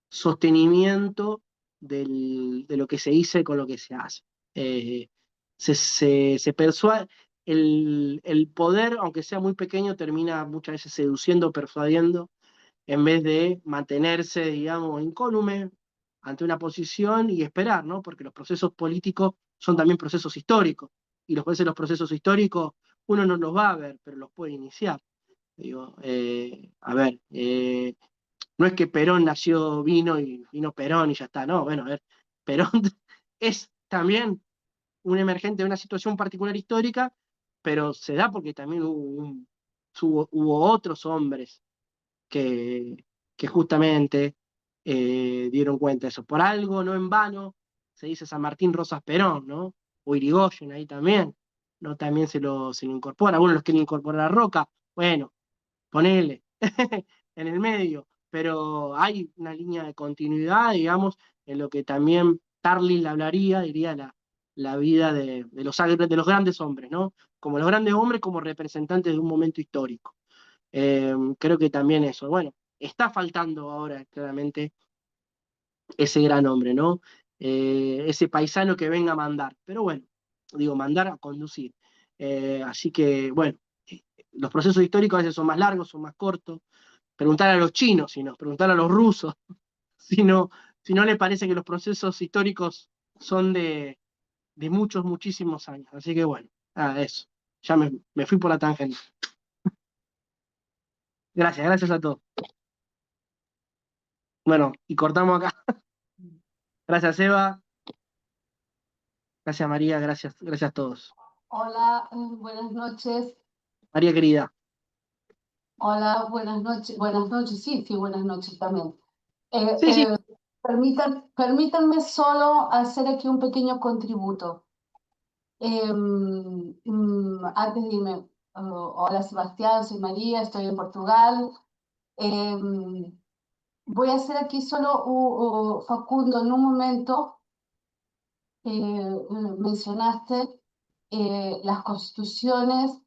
sostenimiento de lo que se dice con lo que se hace. Eh, se persuade, el poder, aunque sea muy pequeño, termina muchas veces seduciendo, persuadiendo, en vez de mantenerse, digamos, incólume ante una posición y esperar, ¿no? Porque los procesos políticos son también procesos históricos, y los procesos históricos uno no los va a ver, pero los puede iniciar. Digo, a ver, no es que Perón nació, vino Perón y ya está, no, bueno, a ver, Perón es también un emergente de una situación particular histórica, pero se da porque también hubo otros hombres que, que justamente dieron cuenta de eso. Por algo, no en vano, se dice San Martín Rosas Perón, ¿no? O Irigoyen ahí también, ¿no? También se lo incorpora. Algunos los quieren incorporar a Roca, bueno, ponele en el medio, pero hay una línea de continuidad, digamos, en lo que también Tarly hablaría, diría la vida de los grandes hombres, ¿no? Como los grandes hombres como representantes de un momento histórico. Creo que también eso, bueno, está faltando ahora claramente ese gran hombre, ¿no? Ese paisano que venga a mandar, pero bueno, digo, mandar a conducir. Así que, bueno, los procesos históricos a veces son más largos, son más cortos. Preguntar a los chinos, preguntar a los rusos, si no, si no le parece que los procesos históricos son de muchos, muchísimos años. Así que bueno, eso. Ya me fui por la tangente. Gracias a todos. Bueno, y cortamos acá. Gracias, Eva. Gracias, María. Gracias a todos. Hola, buenas noches. María querida. Hola, buenas noches, sí, sí, buenas noches también. Sí, sí. Permítanme solo hacer aquí un pequeño contributo. Antes dime, hola Sebastián, soy María, estoy en Portugal. Voy a hacer aquí solo, Facundo, en un momento mencionaste las constituciones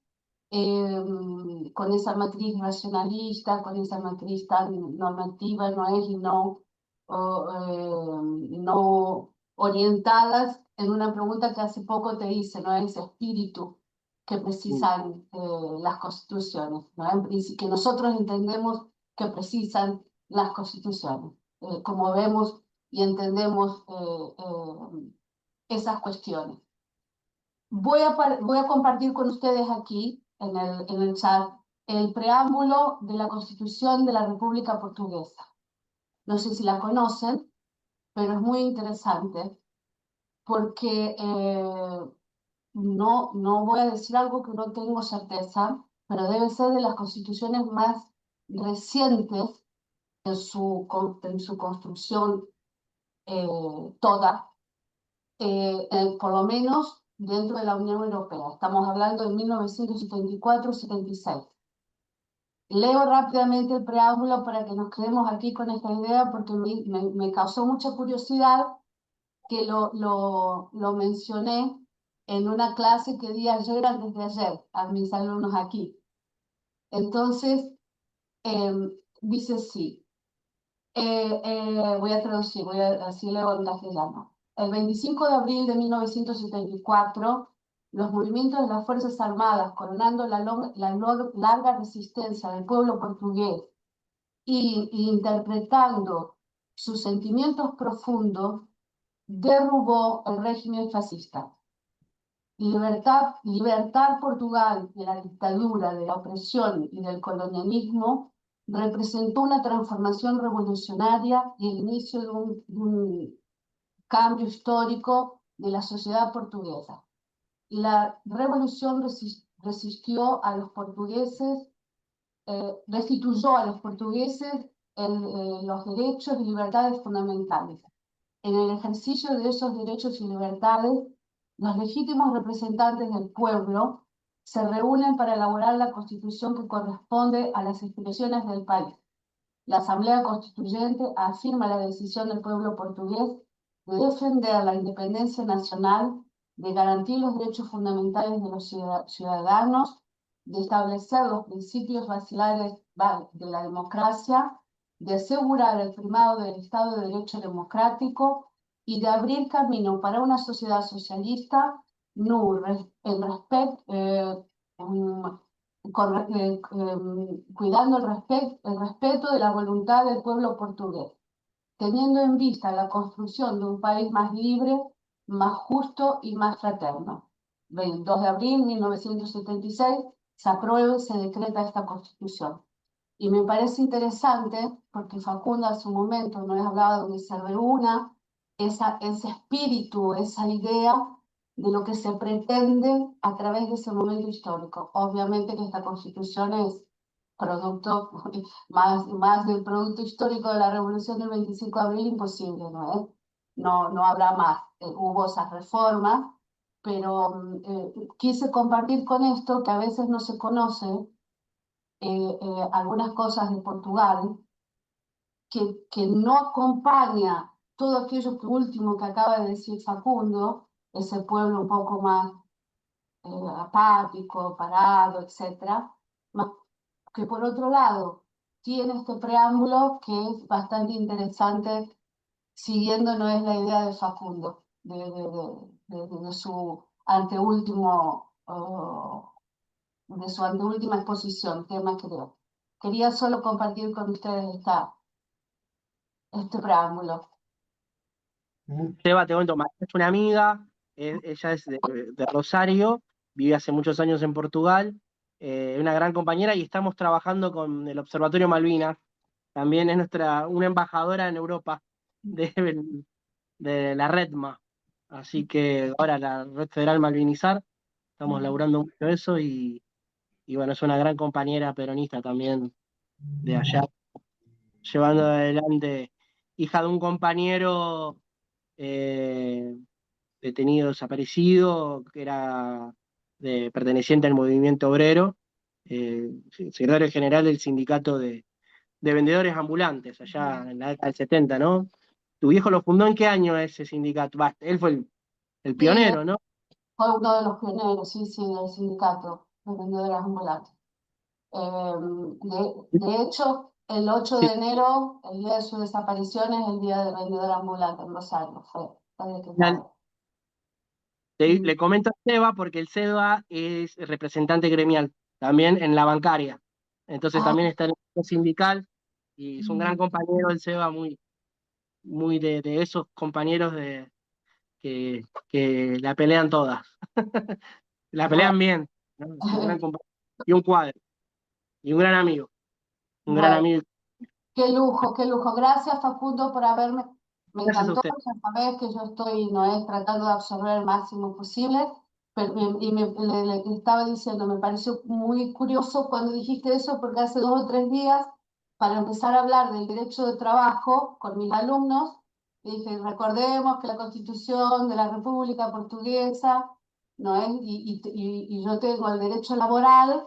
con esa matriz racionalista, con esa matriz tan normativa, no es y no, no orientadas en una pregunta que hace poco te hice, ¿no? Ese espíritu que precisan las constituciones, ¿no? Que nosotros entendemos que precisan las constituciones, como vemos y entendemos esas cuestiones. Voy a compartir con ustedes aquí, en el chat, el preámbulo de la Constitución de la República Portuguesa. No sé si la conocen, pero es muy interesante porque no voy a decir algo que no tengo certeza, pero debe ser de las constituciones más recientes en su construcción toda, por lo menos dentro de la Unión Europea. Estamos hablando de 1974-76. Leo rápidamente el preámbulo para que nos quedemos aquí con esta idea, porque me causó mucha curiosidad que lo mencioné en una clase que di ayer, antes de ayer, a mis alumnos aquí. Entonces, dice así, voy a traducir, así leo en castellano. El 25 de abril de 1974, los movimientos de las Fuerzas Armadas, coronando la larga resistencia del pueblo portugués y interpretando sus sentimientos profundos, derrubó el régimen fascista. Libertar Portugal de la dictadura, de la opresión y del colonialismo representó una transformación revolucionaria y el inicio de un cambio histórico de la sociedad portuguesa. La revolución restituyó a los portugueses los derechos y libertades fundamentales. En el ejercicio de esos derechos y libertades, los legítimos representantes del pueblo se reúnen para elaborar la constitución que corresponde a las aspiraciones del país. La Asamblea Constituyente afirma la decisión del pueblo portugués de defender la independencia nacional, de garantir los derechos fundamentales de los ciudadanos, de establecer los principios basilares de la democracia, de asegurar el primado del Estado de Derecho democrático y de abrir camino para una sociedad socialista cuidando el respeto de la voluntad del pueblo portugués, teniendo en vista la construcción de un país más libre, más justo y más fraterno. El 2 de abril de 1976 se aprueba y se decreta esta constitución. Y me parece interesante porque Facundo a su momento nos hablaba de que se reúna ese espíritu, esa idea de lo que se pretende a través de ese momento histórico. Obviamente que esta constitución es producto, más del producto histórico de la revolución del 25 de abril, imposible, ¿no? No habrá más. Hubo esas reformas, pero quise compartir con esto que a veces no se conoce algunas cosas de Portugal, que no acompaña todo aquello último que acaba de decir Facundo, ese pueblo un poco más apático, parado, etcétera, que por otro lado tiene este preámbulo que es bastante interesante, siguiendo no es la idea de Facundo, de su anteúltimo, de su anteúltima exposición, tema creo. Quería solo compartir con ustedes este preámbulo. Seba, te cuento, María es una amiga, ella es de Rosario, vive hace muchos años en Portugal, una gran compañera y estamos trabajando con el Observatorio Malvinas, también es una embajadora en Europa de la REDMA, así que ahora la Red Federal Malvinizar, estamos laburando mucho eso y bueno, es una gran compañera peronista también de allá, llevando adelante, hija de un compañero eh, detenido desaparecido, que era perteneciente al movimiento obrero, secretario general del sindicato de vendedores ambulantes, allá en la década del 70, ¿no? ¿Tu viejo lo fundó en qué año ese sindicato? Bah, él fue el Sí, pionero, ¿no? fue uno de los pioneros, sí, del sindicato de vendedores ambulantes. De hecho, el 8 de Sí. enero, el día de su desaparición, es el día del vendedor ambulante en Rosario. Fue decretado. Le comento a Seba porque el Seba es representante gremial, también en la bancaria. Entonces Ah, también está en el sindical y es un gran compañero el Seba, muy de esos compañeros que la pelean todas. La Bueno, pelean bien, ¿no? Es un gran compañero. Y un cuadro, y un gran amigo, un gran bueno, amigo. qué lujo, qué lujo. Gracias, Facundo, por haberme. Me Gracias a encantó, usted. ya sabés que yo estoy, no es tratando de absorber el máximo posible, pero, le estaba diciendo, me pareció muy curioso cuando dijiste eso, porque hace 2 o 3 días, para empezar a hablar del derecho de trabajo con mis alumnos, dije, recordemos que la Constitución de la República Portuguesa, no es, y yo tengo el derecho laboral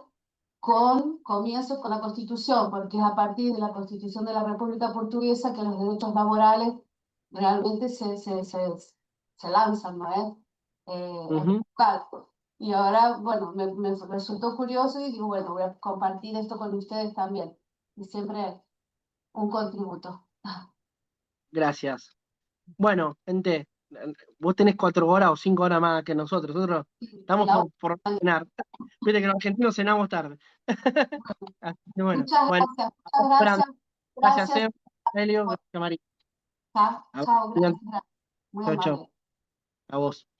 comienzo con la Constitución, porque es a partir de la Constitución de la República Portuguesa que los derechos laborales realmente se lanzan, ¿no es? En Ujú. Portugal. Y ahora, bueno, me resultó curioso y digo, bueno, voy a compartir esto con ustedes también. Y siempre un contributo. Gracias. Bueno, gente, vos tenés 4 horas o 5 horas más que nosotros. Nosotros estamos La- por cenar. Viste que los argentinos cenamos tarde. Así que bueno, Muchas bueno, gracias, muchas estamos esperando. gracias. Gracias, Gracias. Seba, Helio, gracias, María. Chao, A vos, chao, bien. gracias, gracias. Muy Chau, chau. amable. A vos.